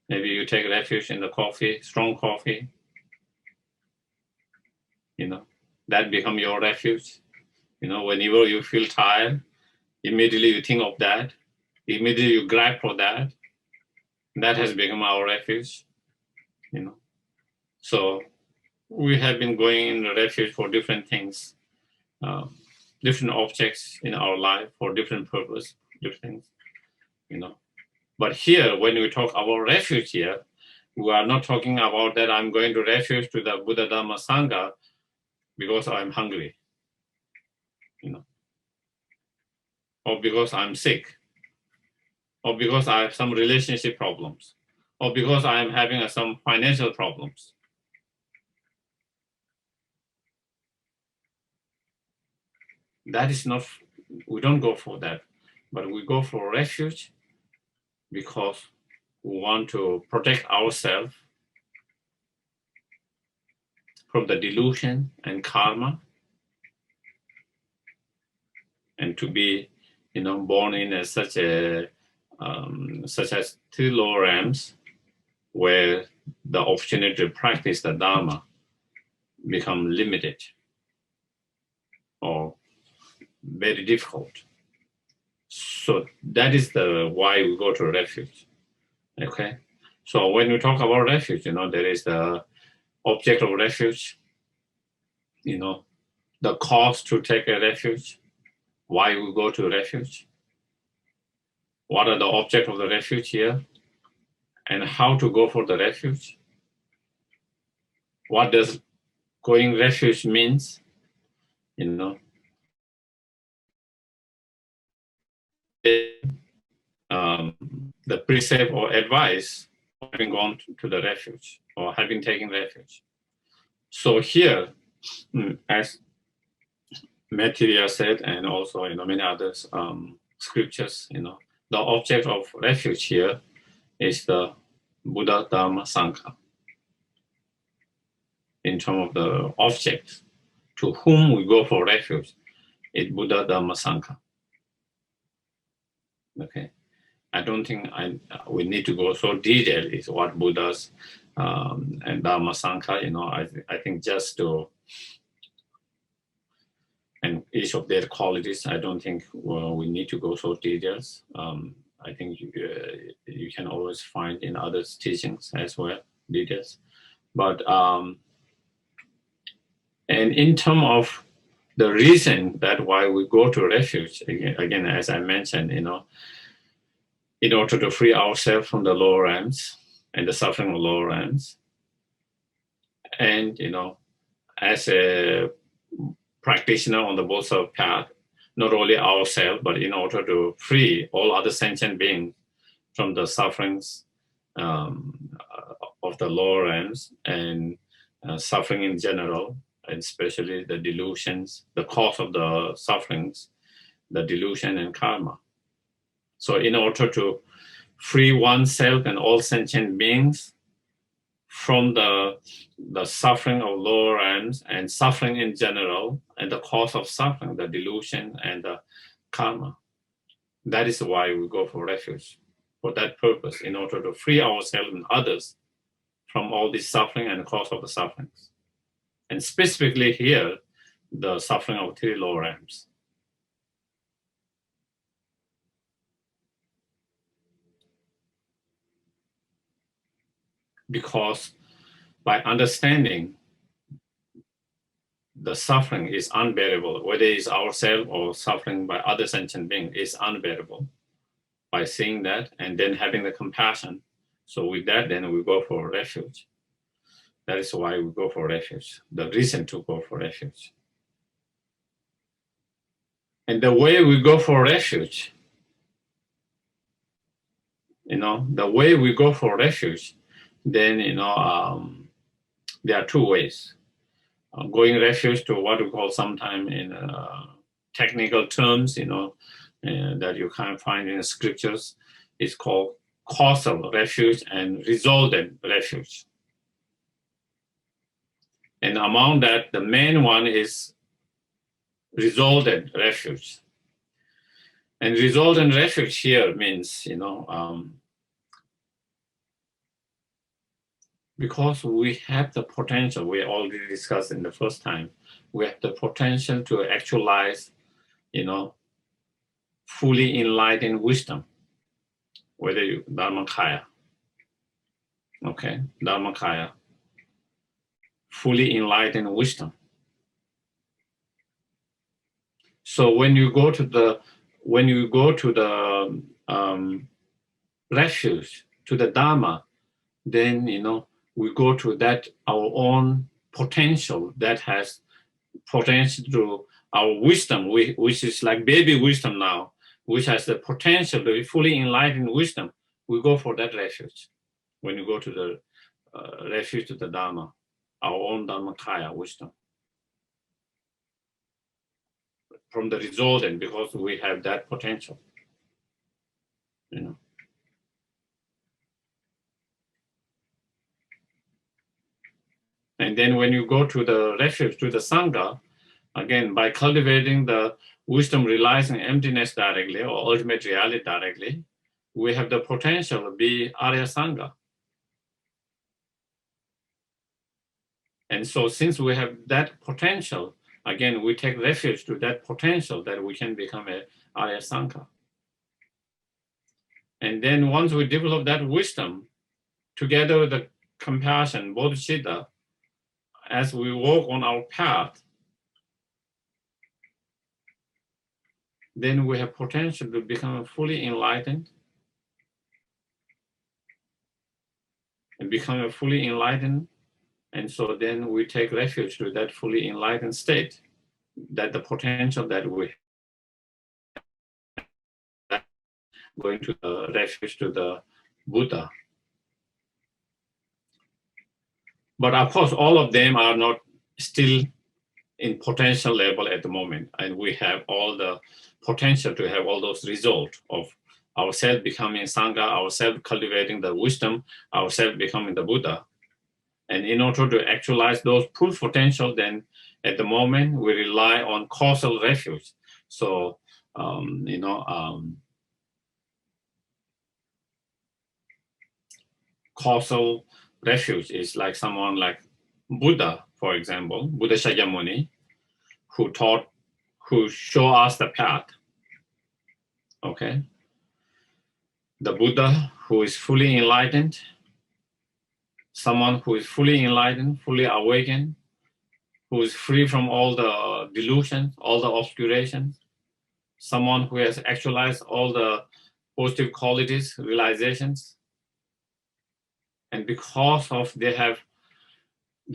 maybe you take refuge in the coffee, strong coffee, That become your refuge. Whenever you feel tired, immediately you think of that, immediately you grab for that. That has become our refuge, So we have been going in the refuge for different things, different objects in our life for different purpose, different things, But here, when we talk about refuge here, we are not talking about that I'm going to refuge to the Buddha Dhamma Sangha because I'm hungry, or because I'm sick, or because I have some relationship problems, or because I am having some financial problems. That is not, we don't go for that, but we go for refuge because we want to protect ourselves from the delusion and karma, and to be, born in such as 3 lower realms, where the opportunity to practice the Dharma become limited or very difficult. So that is the why we go to refuge. Okay. So when we talk about refuge, there is the object of refuge, the cause to take a refuge, why we go to refuge, what are the object of the refuge here, and how to go for the refuge. What does going refuge means? The precept or advice of having gone to the refuge or having taken refuge. So here, as Maitreya said, and also many others scriptures, the object of refuge here is the Buddha, Dharma, Sangha. In terms of the object to whom we go for refuge, it's Buddha, Dharma, Sangha. Okay, I don't think we need to go so detailed is what Buddhas and Dharma, Sangha. I think just to and each of their qualities, I don't think we need to go so details. I think you can always find in others' teachings as well details. But and in terms of the reason that why we go to refuge, again as I mentioned, in order to free ourselves from the lower realms and the suffering of lower realms, and as a practitioner on the Bodhisattva path, not only ourselves, but in order to free all other sentient beings from the sufferings of the lower realms and suffering in general, and especially the delusions, the cause of the sufferings, the delusion and karma. So in order to free oneself and all sentient beings from the suffering of lower realms and suffering in general, and the cause of suffering, the delusion and the karma. That is why we go for refuge, for that purpose, in order to free ourselves and others from all this suffering and the cause of the sufferings. And specifically here, the suffering of 3 lower realms. Because by understanding the suffering is unbearable, whether it's ourselves or suffering by other sentient beings is unbearable. By seeing that and then having the compassion, so with that, then we go for refuge. That is why we go for refuge, the reason to go for refuge. And the way we go for refuge, the way we go for refuge, then, there are 2 ways. Going refuge to what we call sometimes in technical terms, that you can find in the scriptures, is called causal refuge and resultant refuge. And among that, the main one is resultant refuge. And resultant refuge here means, because we have the potential, we already discussed in the first time, we have the potential to actualize, fully enlightened wisdom, whether you Dharmakaya, okay, Dharmakaya, fully enlightened wisdom. So when you go to the refuge, to the Dharma, then we go to that our own potential that has potential to our wisdom, which is like baby wisdom now, which has the potential to be fully enlightened wisdom. We go for that refuge. When you go to the refuge to the Dharma, our own Dharmakaya wisdom. From the resultant, because we have that potential, And then when you go to the refuge, to the Sangha, again, by cultivating the wisdom realizing emptiness directly or ultimate reality directly, we have the potential to be Arya Sangha. And so since we have that potential, again, we take refuge to that potential that we can become a Arya Sangha. And then once we develop that wisdom, together with the compassion, bodhicitta, as we walk on our path, then we have potential to become fully enlightened and become a fully enlightened. And so then we take refuge to that fully enlightened state, that the potential that we have, going to the refuge to the Buddha. But of course, all of them are not still in potential level at the moment. And we have all the potential to have all those results of ourselves becoming Sangha, ourselves cultivating the wisdom, ourselves becoming the Buddha. And in order to actualize those full potential, then at the moment we rely on causal refuge. So, causal refuge is like someone like Buddha, for example, Buddha Shakyamuni, who show us the path. Okay, the Buddha who is fully enlightened, someone who is fully enlightened, fully awakened, who is free from all the delusions, all the obscurations, someone who has actualized all the positive qualities, realizations, and because of they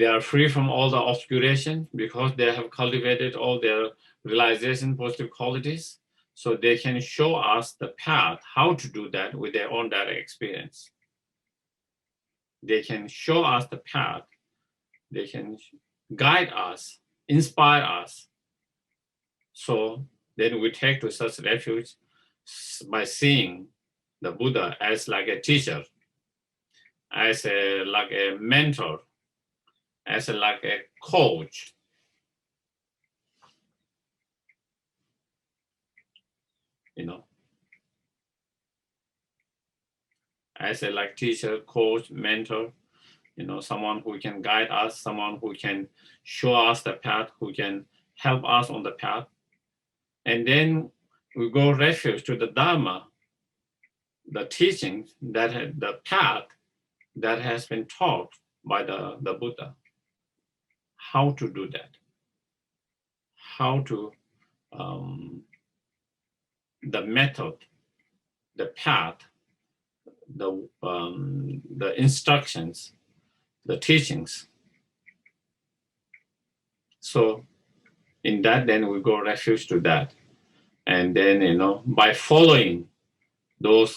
are free from all the obscuration, because they have cultivated all their realization, positive qualities, so they can show us the path, how to do that with their own direct experience. They can show us the path, they can guide us, inspire us. So then we take to such refuge by seeing the Buddha as like a teacher, as like a mentor, as like a coach. As a like teacher, coach, mentor, someone who can guide us, someone who can show us the path, who can help us on the path. And then we go refuge to the Dharma, the teachings, the path that has been taught by the Buddha. How to do that? How to, the method, the path, the instructions, the teachings. So in that, then we go refuge to that. And then, by following those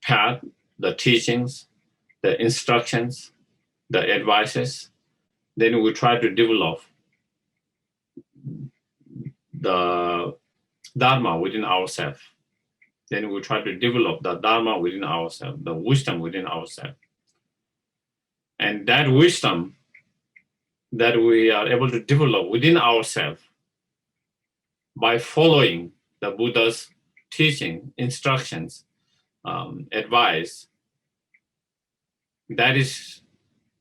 paths, the teachings, the instructions, the advices, then we try to develop the Dharma within ourselves. Then we try to develop the Dharma within ourselves, the wisdom within ourselves. And that wisdom that we are able to develop within ourselves by following the Buddha's teaching, instructions, advice, that is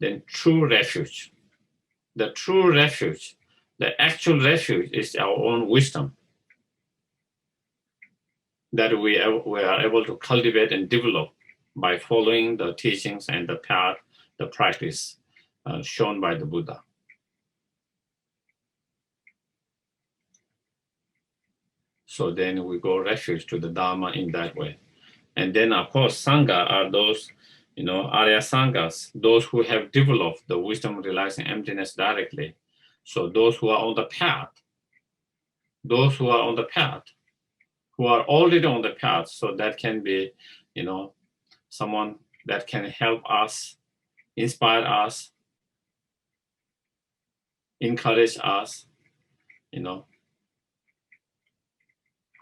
then true refuge. The true refuge, the actual refuge is our own wisdom that we are able to cultivate and develop by following the teachings and the path, the practice shown by the Buddha. So then we go refuge to the Dharma in that way. And then, of course, Sangha are those, Arya Sanghas, those who have developed the wisdom realizing emptiness directly. So those who are on the path, who are already on the path, so that can be, someone that can help us, inspire us, encourage us,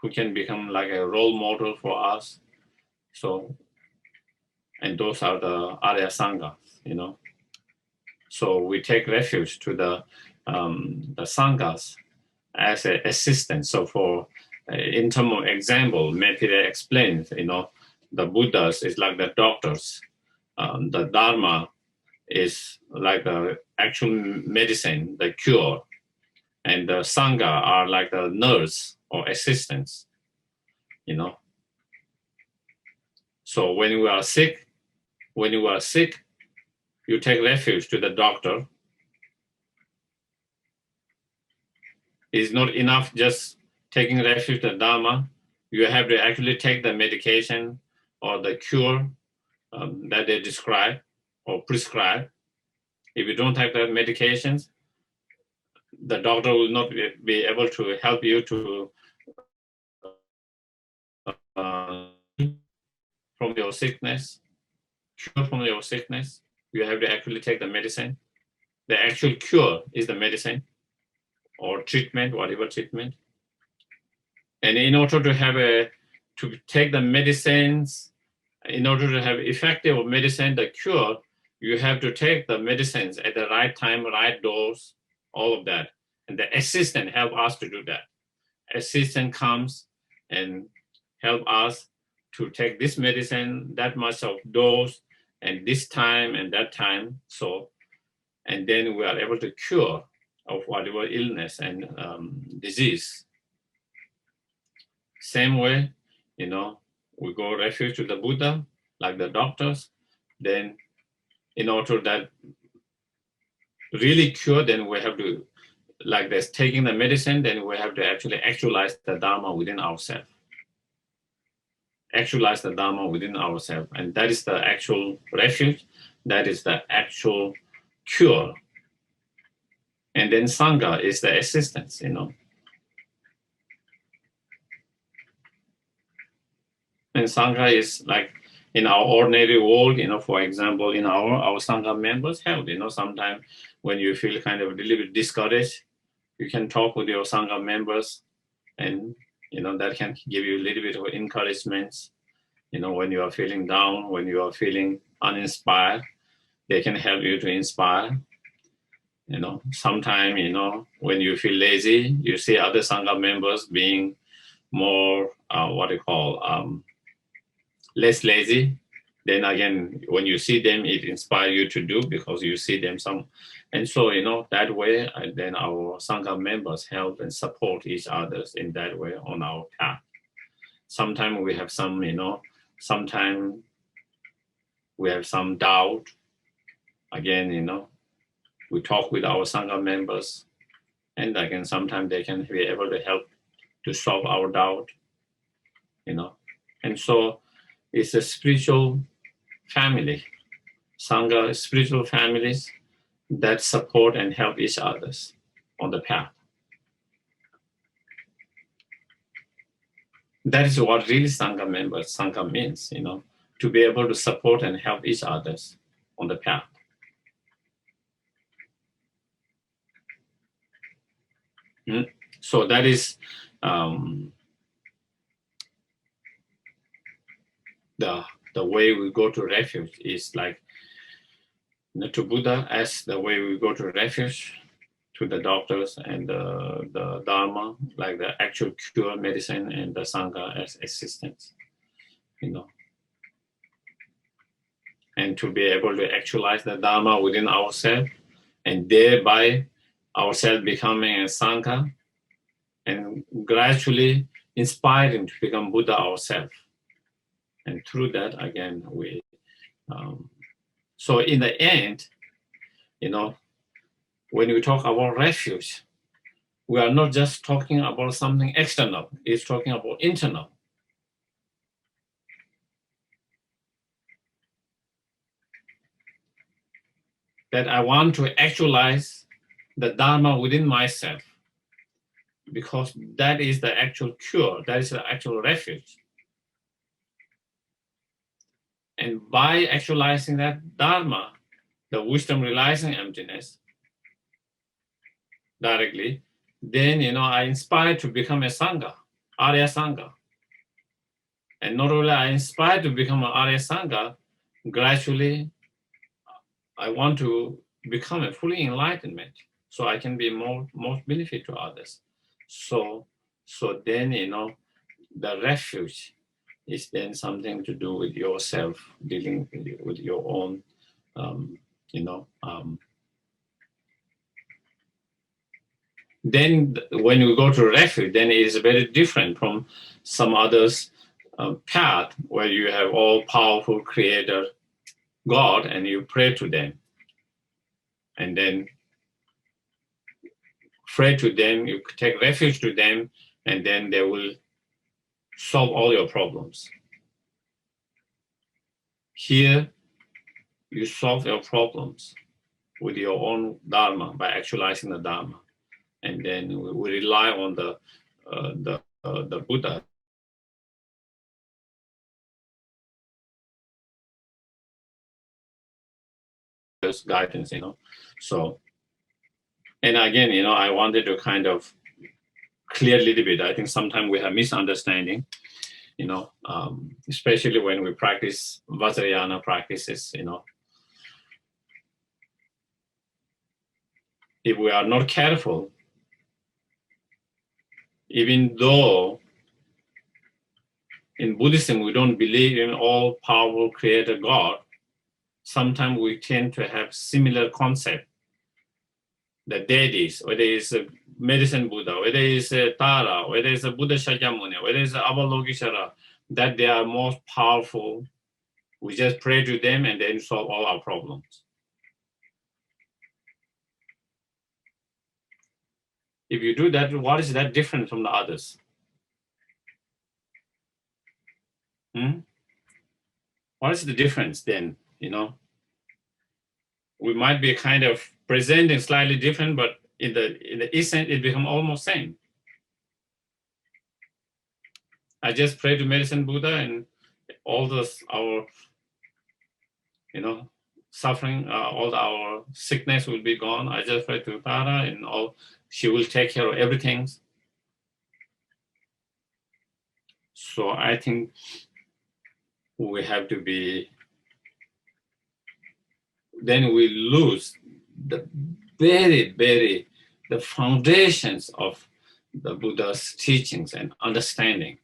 who can become like a role model for us. So, and those are the Arya Sanghas, So we take refuge to the sanghas as an assistant. So for in terms of example, Maitreya explains, the Buddhas is like the doctors, the Dharma is like the actual medicine, the cure, and the Sangha are like the nurse or assistants, So when you are sick, you take refuge to the doctor. It's not enough just taking refuge to the Dharma. You have to actually take the medication or the cure that they describe or prescribe. If you don't take the medications, the doctor will not be able to help you to from your sickness, cure from your sickness. You have to actually take the medicine. The actual cure is the medicine or treatment, whatever treatment. And in order to take the medicines, in order to have effective medicine, the cure, you have to take the medicines at the right time, right dose, all of that. And the assistant help us to do that. Assistant comes and help us to take this medicine, that much of dose, and this time and that time. So, and then we are able to cure of whatever illness and disease. Same way, we go refuge to the Buddha, like the doctors. Then in order that really cure, then we have to, like this, taking the medicine, then we have to actually actualize the Dharma within ourselves. Actualize the Dharma within ourselves. And that is the actual refuge. That is the actual cure. And then Sangha is the assistance, And Sangha is like in our ordinary world, for example, in our Sangha members help, sometimes when you feel kind of a little bit discouraged, you can talk with your Sangha members and, that can give you a little bit of encouragement. When you are feeling down, when you are feeling uninspired, they can help you to inspire. Sometimes, when you feel lazy, you see other Sangha members being more, less lazy. Then again, when you see them, it inspires you to do because you see them and so, that way, then our Sangha members help and support each other in that way on our path. Sometimes we have sometimes we have some doubt. Again, we talk with our Sangha members, and again, sometimes they can be able to help to solve our doubt, And so it's a spiritual family, Sangha, spiritual families that support and help each other on the path. That is what really Sangha means, to be able to support and help each other on the path. So that is the way we go to refuge is like to Buddha as the way we go to refuge, to the doctors and the Dharma, like the actual cure medicine, and the Sangha as assistants, And to be able to actualize the Dharma within ourselves, and thereby ourselves becoming a Sangha, and gradually inspiring to become Buddha ourselves. And through that, again, so in the end, when we talk about refuge, we are not just talking about something external, it's talking about internal. That I want to actualize the Dharma within myself, because that is the actual cure, that is the actual refuge. And by actualizing that Dharma, the wisdom realizing emptiness directly, then I inspire to become a Sangha, Arya Sangha. And not only I inspire to become an Arya Sangha, gradually I want to become a fully enlightenment, so I can be most benefit to others. So then, the refuge is then something to do with yourself, dealing with your own, then when you go to refuge, then it is very different from some others path where you have all powerful creator God and you pray to them, and then pray to them, you take refuge to them, and then they will solve all your problems. Here, you solve your problems with your own Dharma by actualizing the Dharma, and then we rely on the Buddha guidance, So, and again, I wanted to kind of clear a little bit. I think sometimes we have misunderstanding, especially when we practice Vajrayana practices, If we are not careful, even though in Buddhism we don't believe in all powerful creator God, sometimes we tend to have similar concept. The deities, whether it's a medicine Buddha, whether it's a Tara, whether it's a Buddha Shakyamuni, whether it's a Avalokiteshvara, that they are most powerful. We just pray to them and then solve all our problems. If you do that, what is that different from the others? What is the difference then? We might be kind of presenting slightly different, but in the essence, it becomes almost same. I just pray to medicine Buddha, and all our suffering, all our sickness will be gone. I just pray to Tara, and she will take care of everything. So I think we have to be. Then we lose the the foundations of the Buddha's teachings and understanding,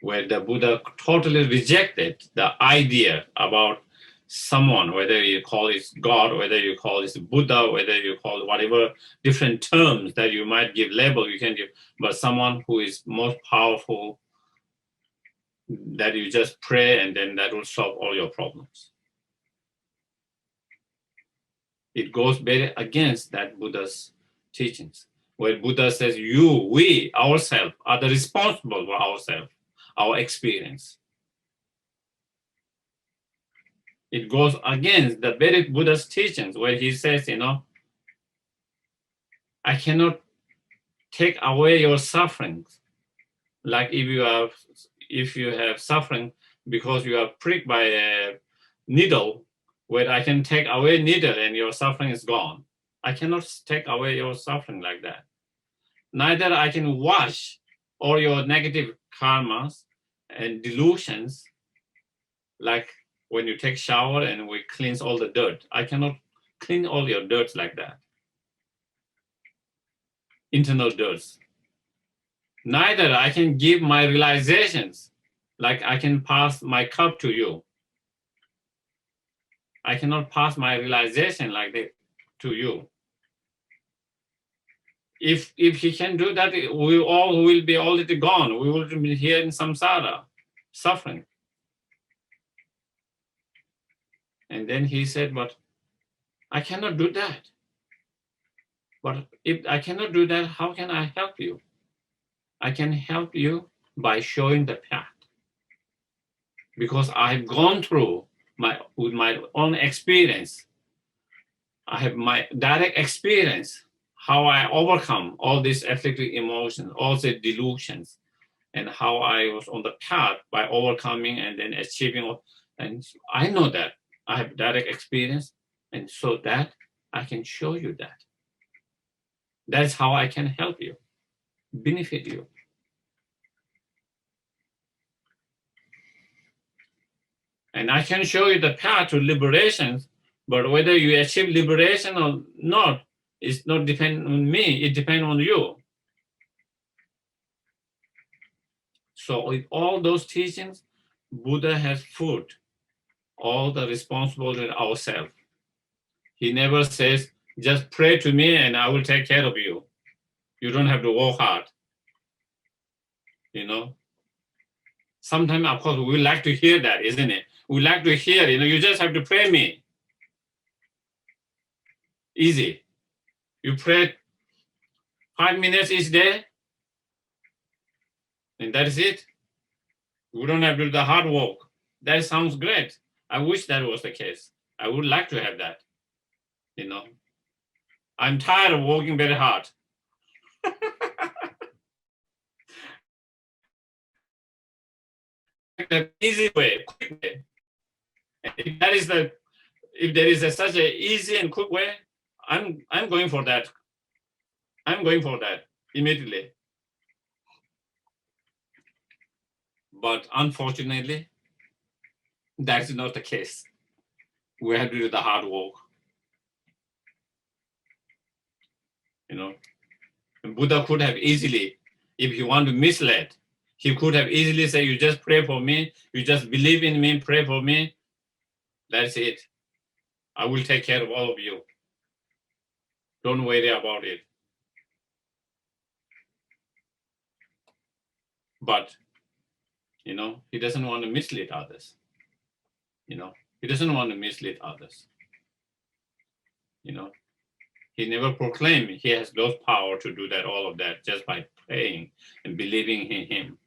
where the Buddha totally rejected the idea about someone, whether you call it God, whether you call it Buddha, whether you call it whatever different terms that you might give, label you can give, but someone who is most powerful, that you just pray and then that will solve all your problems. It goes very against that Buddha's teachings, where Buddha says, we, ourselves, are the responsible for ourselves, our experience. It goes against the very Buddha's teachings, where he says, I cannot take away your sufferings. Like if you have suffering because you are pricked by a needle, where I can take away needle and your suffering is gone. I cannot take away your suffering like that. Neither I can wash all your negative karmas and delusions, like when you take shower and we cleanse all the dirt. I cannot clean all your dirt like that. Internal dirts. Neither I can give my realizations, like I can pass my cup to you. I cannot pass my realization like that to you. If he can do that, we all will be already gone. We will be here in samsara, suffering. And then he said, but I cannot do that. But if I cannot do that, how can I help you? I can help you by showing the path. Because I've gone through with my own experience. I have my direct experience, how I overcome all these afflictive emotions, all the delusions, and how I was on the path by overcoming and then achieving. And I know that. I have direct experience, and so that I can show you that. That's how I can help you, benefit you. And I can show you the path to liberation But whether you achieve liberation or not, it's not depend on me, it depends on you. So with all those teachings, Buddha has put all the responsibility on ourselves. He never says, just pray to me and I will take care of you. You don't have to work hard. Sometimes, of course, we like to hear that, isn't it? We like to hear, you just have to pray me. Easy. You pray 5 minutes each day, and that is it. We don't have to do the hard work. That sounds great. I wish that was the case. I would like to have that. I'm tired of working very hard. The easy way, quick way. And if there is such an easy and quick way, I'm going for that. I'm going for that immediately. But unfortunately, that's not the case. We have to do the hard work. And Buddha could have easily, if he want to mislead, he could have easily said, you just pray for me, you just believe in me, pray for me. That's it. I will take care of all of you. Don't worry about it. But, he doesn't want to mislead others. He doesn't want to mislead others. He never proclaimed he has those power to do that, all of that, just by praying and believing in him.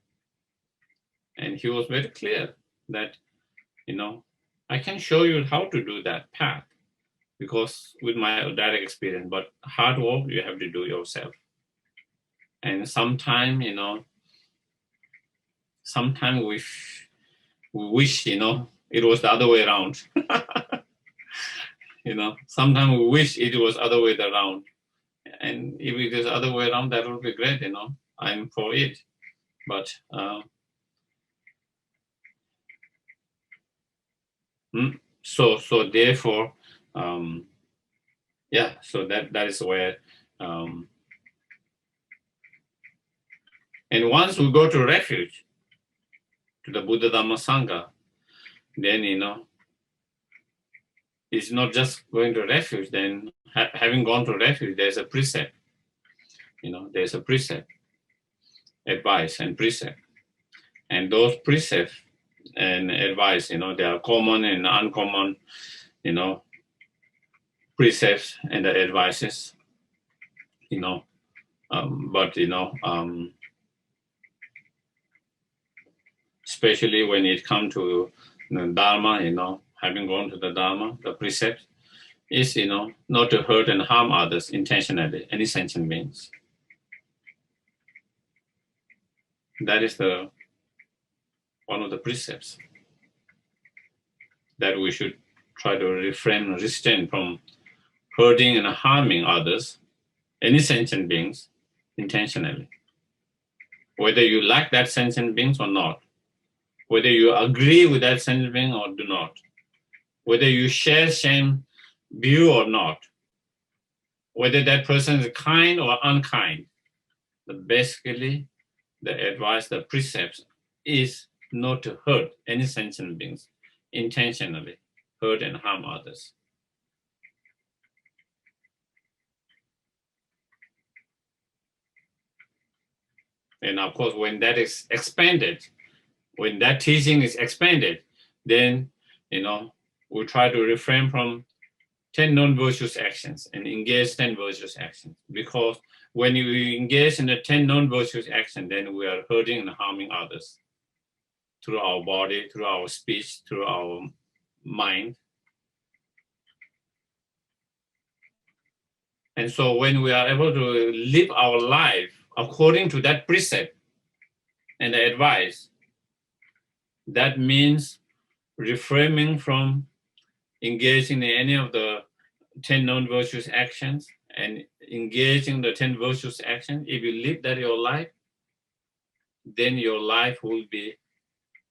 And he was very clear that, I can show you how to do that path because with my direct experience, but hard work you have to do yourself. And sometimes, sometimes we wish, it was the other way around. Sometimes we wish it was other way around. And if it is other way around, that would be great, I'm for it. But so therefore, so that is where, and once we go to refuge, to the Buddha Dhamma Sangha, then, it's not just going to refuge, then having gone to refuge, there's a precept, there's a precept, advice and precept. And those precepts and advice, they are common and uncommon, precepts and the advices, but, especially when it comes to Dharma, having gone to the Dharma, the precept is, not to hurt and harm others intentionally, any sentient beings. That is one of the precepts that we should try to refrain, restrain from hurting and harming others, any sentient beings, intentionally. Whether you like that sentient beings or not, whether you agree with that sentient being or do not, whether you share same view or not, whether that person is kind or unkind, basically the advice, the precepts is not to hurt any sentient beings intentionally, hurt and harm others. And of course, when that is expanded, when that teaching is expanded, then, we try to refrain from 10 non-virtuous actions and engage 10 virtuous actions. Because when you engage in the 10 non-virtuous actions, then we are hurting and harming others through our body, through our speech, through our mind. And so when we are able to live our life according to that precept and the advice, that means refraining from engaging in any of the 10 non-virtuous actions and engaging the 10 virtuous actions. If you live that your life, then your life will be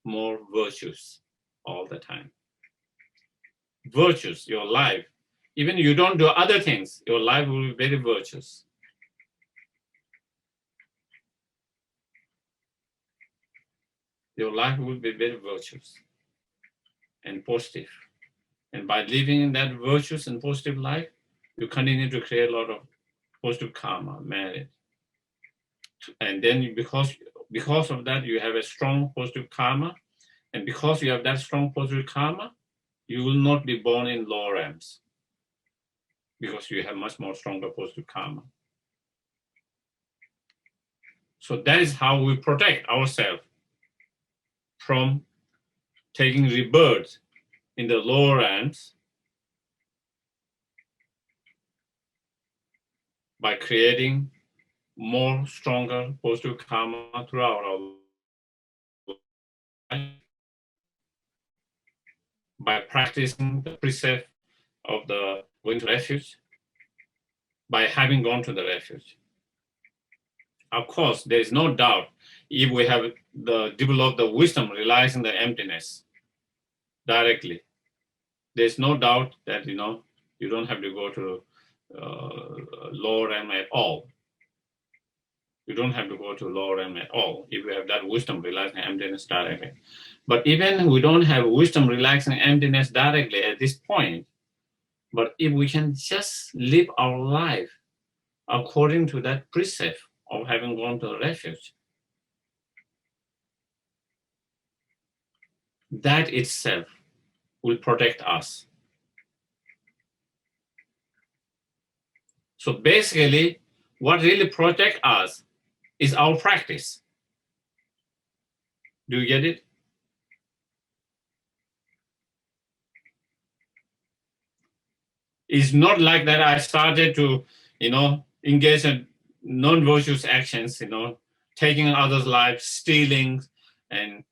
more virtuous all the time. virtuous, your life. Even you don't do other things, your life will be very virtuous. Your life will be very virtuous and positive. And by living in that virtuous and positive life, you continue to create a lot of positive karma, merit. And then because of that, you have a strong positive karma. And because you have that strong positive karma, you will not be born in lower realms because you have much more stronger positive karma. So that is how we protect ourselves from taking rebirth in the lower realms by creating more stronger positive karma throughout our life, by practicing the precept of the going to refuge, by having gone to the refuge. Of course, there is no doubt if we have developed the wisdom realizing the emptiness directly, there's no doubt that you don't have to go to lower realm at all. You don't have to go to lower realm at all if we have that wisdom realizing emptiness directly. But even we don't have wisdom realizing emptiness directly at this point, but if we can just live our life according to that precept of having gone to the refuge, that itself will protect us. So basically, what really protects us is our practice. Do you get it? It's not like that I started to, engage in non-virtuous actions, taking others' lives, stealing, and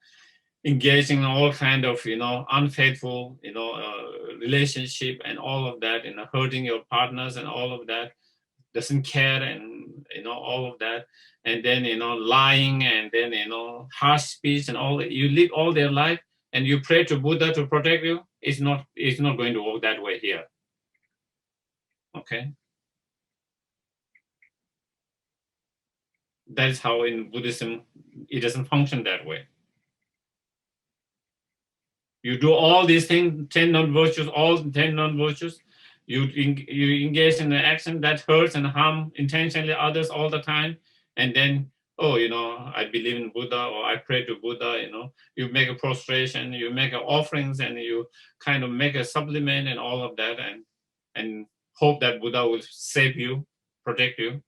engaging in all kind of, unfaithful, relationship and all of that, hurting your partners and all of that, doesn't care and, all of that. And then, lying and then, harsh speech and all that. You live all their life and you pray to Buddha to protect you. It's not going to work that way here. Okay. That is how in Buddhism, it doesn't function that way. You do all these things, 10 non-virtues, all 10 non-virtues, you engage in an action that hurts and harm intentionally others all the time, and then, I believe in Buddha, or I pray to Buddha, you make a prostration, you make offerings, and you kind of make a supplement and all of that, and hope that Buddha will save you, protect you.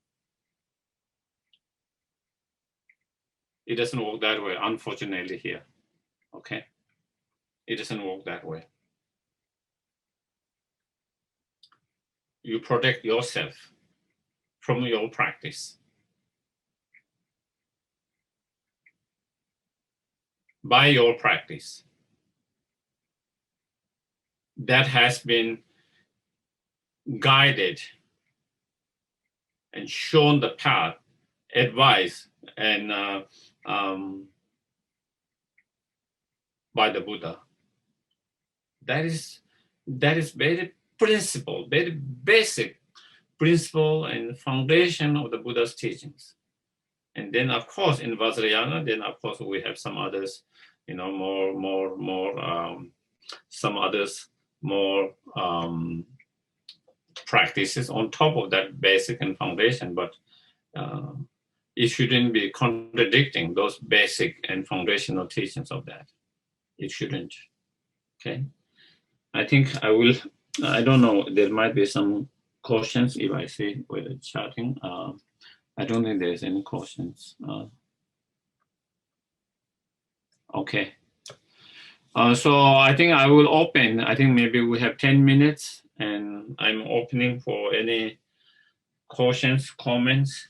It doesn't work that way, unfortunately, here. Okay? It doesn't work that way. You protect yourself from your practice. By your practice. That has been guided and shown the path, advised, and by the Buddha. That is very principle, very basic principle and foundation of the Buddha's teachings. And then, of course, in Vajrayana, then of course we have some others, some others more practices on top of that basic and foundation, but it shouldn't be contradicting those basic and foundational teachings of that. It shouldn't. Okay. I think I don't know, there might be some questions if I see with the chatting. I don't think there's any questions. Okay. So I think I will open. I think maybe we have 10 minutes and I'm opening for any questions, comments,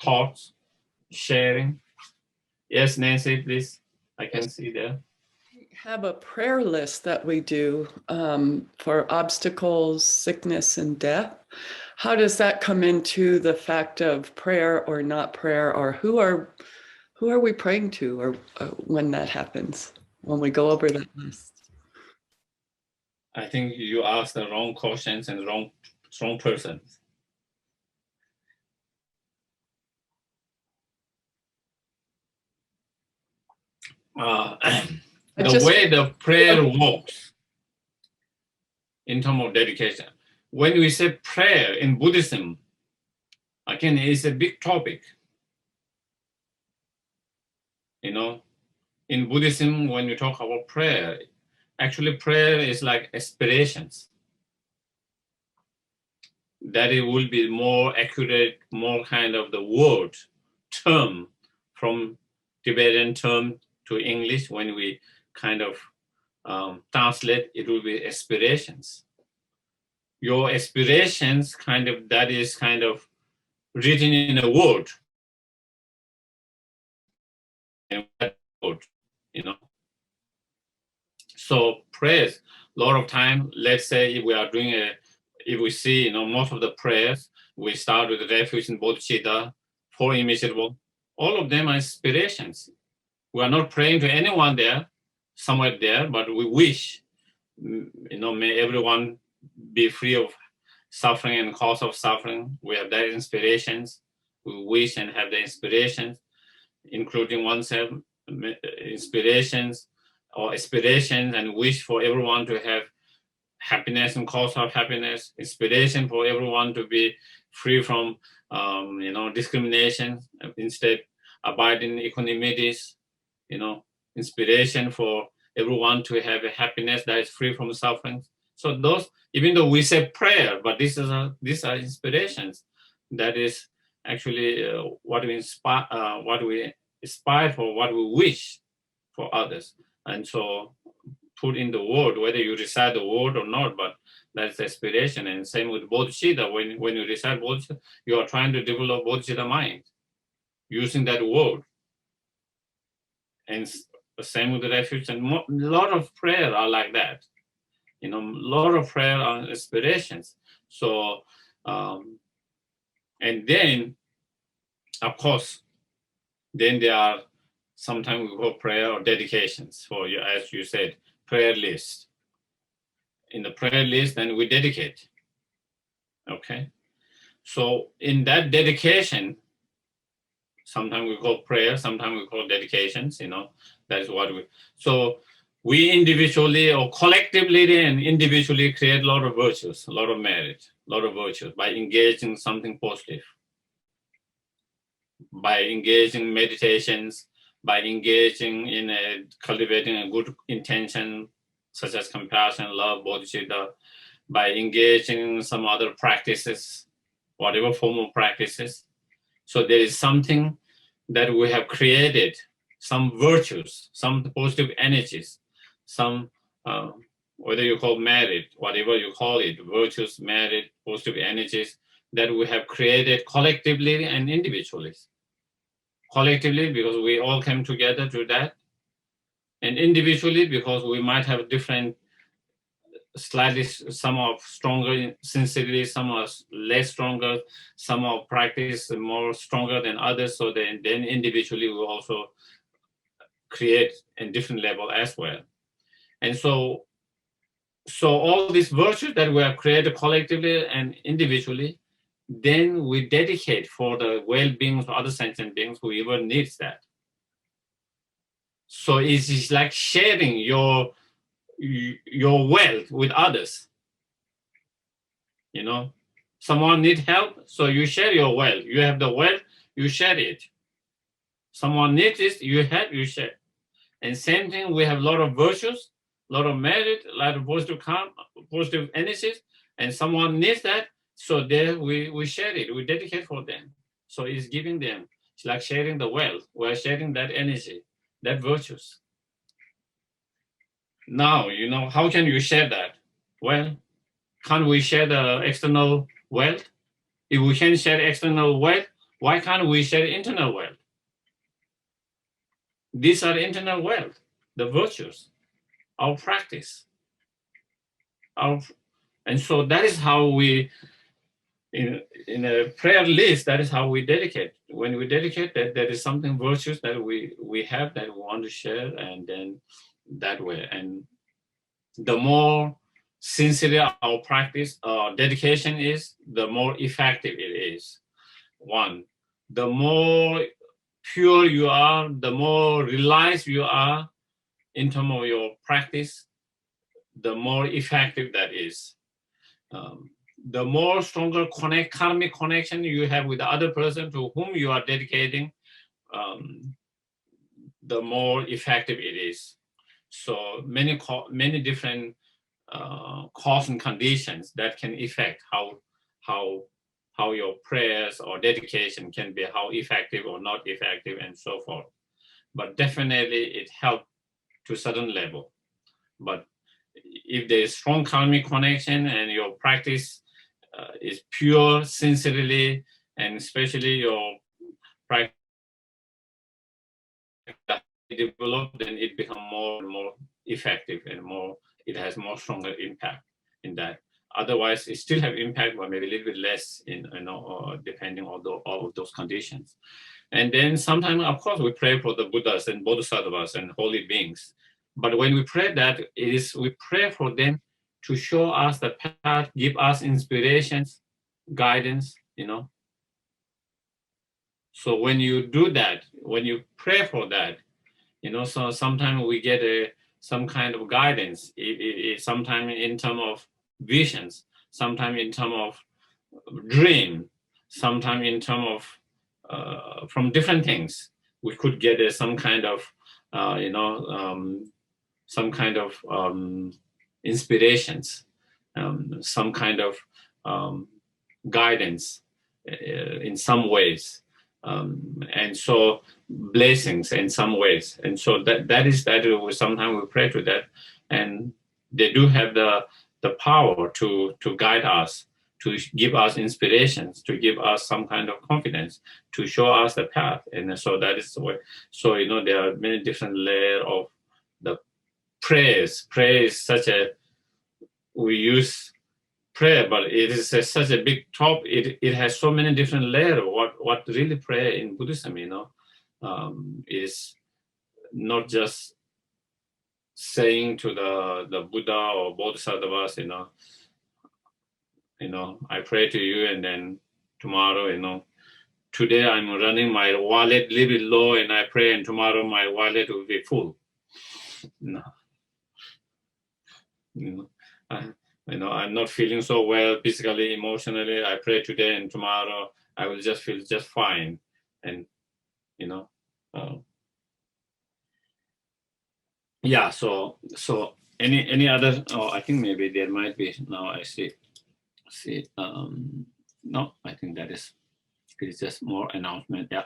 thoughts, sharing. Yes, Nancy, please. I can see there. We have a prayer list that we do for obstacles, sickness, and death. How does that come into the fact of prayer or not prayer, or who are we praying to, or when that happens? when we go over that list? I think you asked the wrong questions and wrong person. The way the prayer works in terms of dedication. When we say prayer in Buddhism, again, it's a big topic. You know, in Buddhism, when you talk about prayer, actually prayer is like aspirations. That it will be more accurate, more kind of the word, term from Tibetan term to English. When we kind of translate, it will be aspirations. Your aspirations that is kind of written in a word. And that word, you know. So prayers, a lot of time, let's say if we are doing if we see, most of the prayers, we start with refuge and bodhicitta, four immeasurable. All of them are aspirations. We are not praying to anyone there, somewhere there, but we wish, may everyone be free of suffering and cause of suffering. We have that inspirations. We wish and have the inspirations, including oneself, inspirations or aspirations, and wish for everyone to have happiness and cause of happiness, inspiration for everyone to be free from, discrimination, instead abide in equanimities, inspiration for everyone to have a happiness that is free from suffering. So those, even though we say prayer, but these are inspirations. That is actually what we aspire for, what we wish for others. And so put in the word, whether you recite the word or not, but that's aspiration. And same with bodhicitta. When you recite bodhicitta, you are trying to develop bodhicitta mind using that word. And the same with the refuge. And a lot of prayer are like that. A lot of prayer are aspirations. So, and then, of course, then there are, sometimes we call prayer or dedications for you, as you said, prayer list. In the prayer list, then we dedicate. Okay. So in that dedication, sometimes we call prayer, sometimes we call dedications, that is what so we individually or collectively and individually create a lot of virtues, a lot of merit, a lot of virtues by engaging in something positive, by engaging meditations, by engaging in cultivating a good intention, such as compassion, love, bodhicitta, by engaging in some other practices, whatever form of practices. So there is something that we have created, some virtues, some positive energies, some, whether you call merit, whatever you call it, virtues, merit, positive energies, that we have created collectively and individually. Collectively, because we all came together to that, and individually, because we might have different, slightly, some are stronger sincerely, some are less stronger, some are practice more stronger than others. So then individually we also create a different level as well. And so all these virtues that we have created collectively and individually, then we dedicate for the well-being of other sentient beings, whoever needs that. So it's like sharing your wealth with others. Someone needs help, so you share your wealth. You have the wealth, you share it. Someone needs it, you help, you share. And same thing, we have a lot of virtues, a lot of merit, a lot of positive energies, and someone needs that, so there we share it, we dedicate for them. So it's giving them, it's like sharing the wealth. We're sharing that energy, that virtues. Now, how can you share that? Well, can't we share the external wealth? If we can share external wealth, why can't we share internal wealth? These are internal wealth, the virtues, our practice. And so that is how we, in a prayer list, that is how we dedicate. When we dedicate, that there is something virtuous that we have that we want to share, and then that way. And the more sincere our practice, dedication is, the more effective it is. One, the more pure you are, the more realized you are in terms of your practice, the more effective that is. The more stronger karmic connection you have with the other person to whom you are dedicating, the more effective it is. So many different cause and conditions that can affect how your prayers or dedication can be, how effective or not effective, and so forth. But definitely it helps to a certain level. But if there is strong karmic connection and your practice is pure, sincerely, and especially your practice developed, then it becomes more and more effective and more, it has more stronger impact in that. Otherwise, it still have impact, but maybe a little bit less in, depending on all of those conditions. And then sometimes, of course, we pray for the Buddhas and Bodhisattvas and holy beings. But when we pray that, we pray for them to show us the path, give us inspirations, guidance, So when you do that, when you pray for that, so sometimes we get some kind of guidance, sometimes in terms of visions, sometimes in terms of dream, sometimes in terms of from different things. We could get some kind of, some kind of inspirations, some kind of guidance in some ways. And so blessings in some ways. And so that is sometimes we pray to that, and they do have the power to guide us, to give us inspirations, to give us some kind of confidence, to show us the path. And so that is the way. So, there are many different layers of the prayers. Prayer is such we use prayer, but it is such a big top. It has so many different layers. What really prayer in Buddhism, is not just saying to the Buddha or Bodhisattvas, I pray to you, and then tomorrow, today I'm running my wallet a little bit low, and I pray, and tomorrow my wallet will be full. No. I'm not feeling so well physically, emotionally. I pray today, and tomorrow I will just feel just fine. And yeah. So any other? Oh, I think maybe there might be. Now I see. No, I think it's just more announcement. Yeah.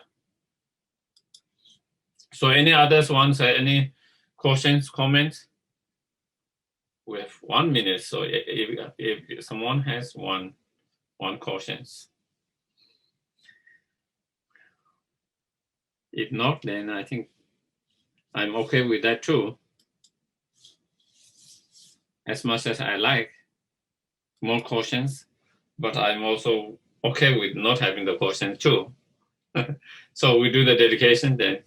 So any others ones? Any questions, comments? We have 1 minute. So if someone has one questions. If not, then I think I'm okay with that too. As much as I like more questions, but I'm also okay with not having the questions too. So we do the dedication then.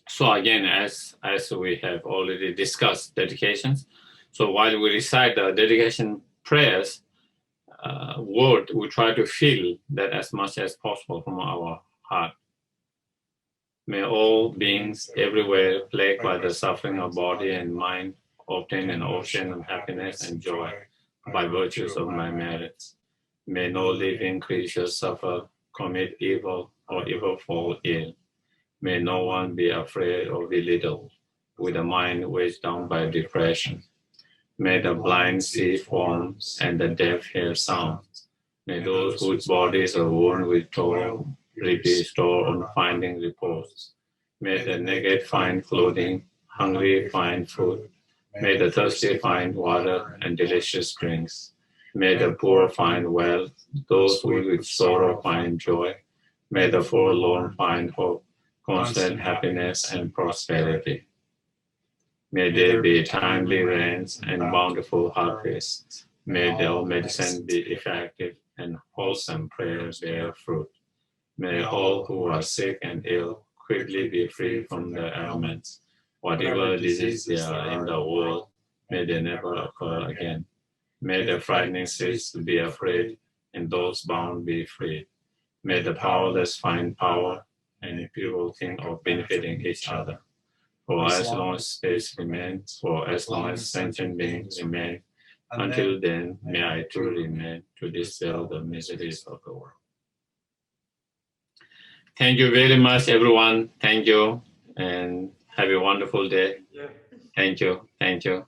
So again, as we have already discussed dedications, so while we recite the dedication prayers, word, we try to feel that as much as possible from our heart. May all beings everywhere plagued by the suffering of body and mind obtain an ocean of happiness and joy by virtues of my merits. May no living creature suffer, commit evil, or ever fall ill. May no one be afraid or belittled with a mind weighed down by depression. May the blind see forms and the deaf hear sounds. May those whose bodies are worn with toil be restored on finding repose. May the naked find clothing, hungry find food. May the thirsty find water and delicious drinks. May the poor find wealth, those who with sorrow find joy. May the forlorn find hope, constant happiness and prosperity. May there be timely rains and bountiful harvests. May their medicine be effective and wholesome prayers bear fruit. May all who are sick and ill quickly be free from the ailments. Whatever disease there are in the world, may they never occur again. May the frightening cease to be afraid, and those bound be freed. May the powerless find power, and people think of benefiting each other. For as long as space remains, for as long as sentient beings remain, until then may I too remain to dispel the miseries of the world. Thank you very much, everyone. Thank you, and have a wonderful day. Thank you. Thank you.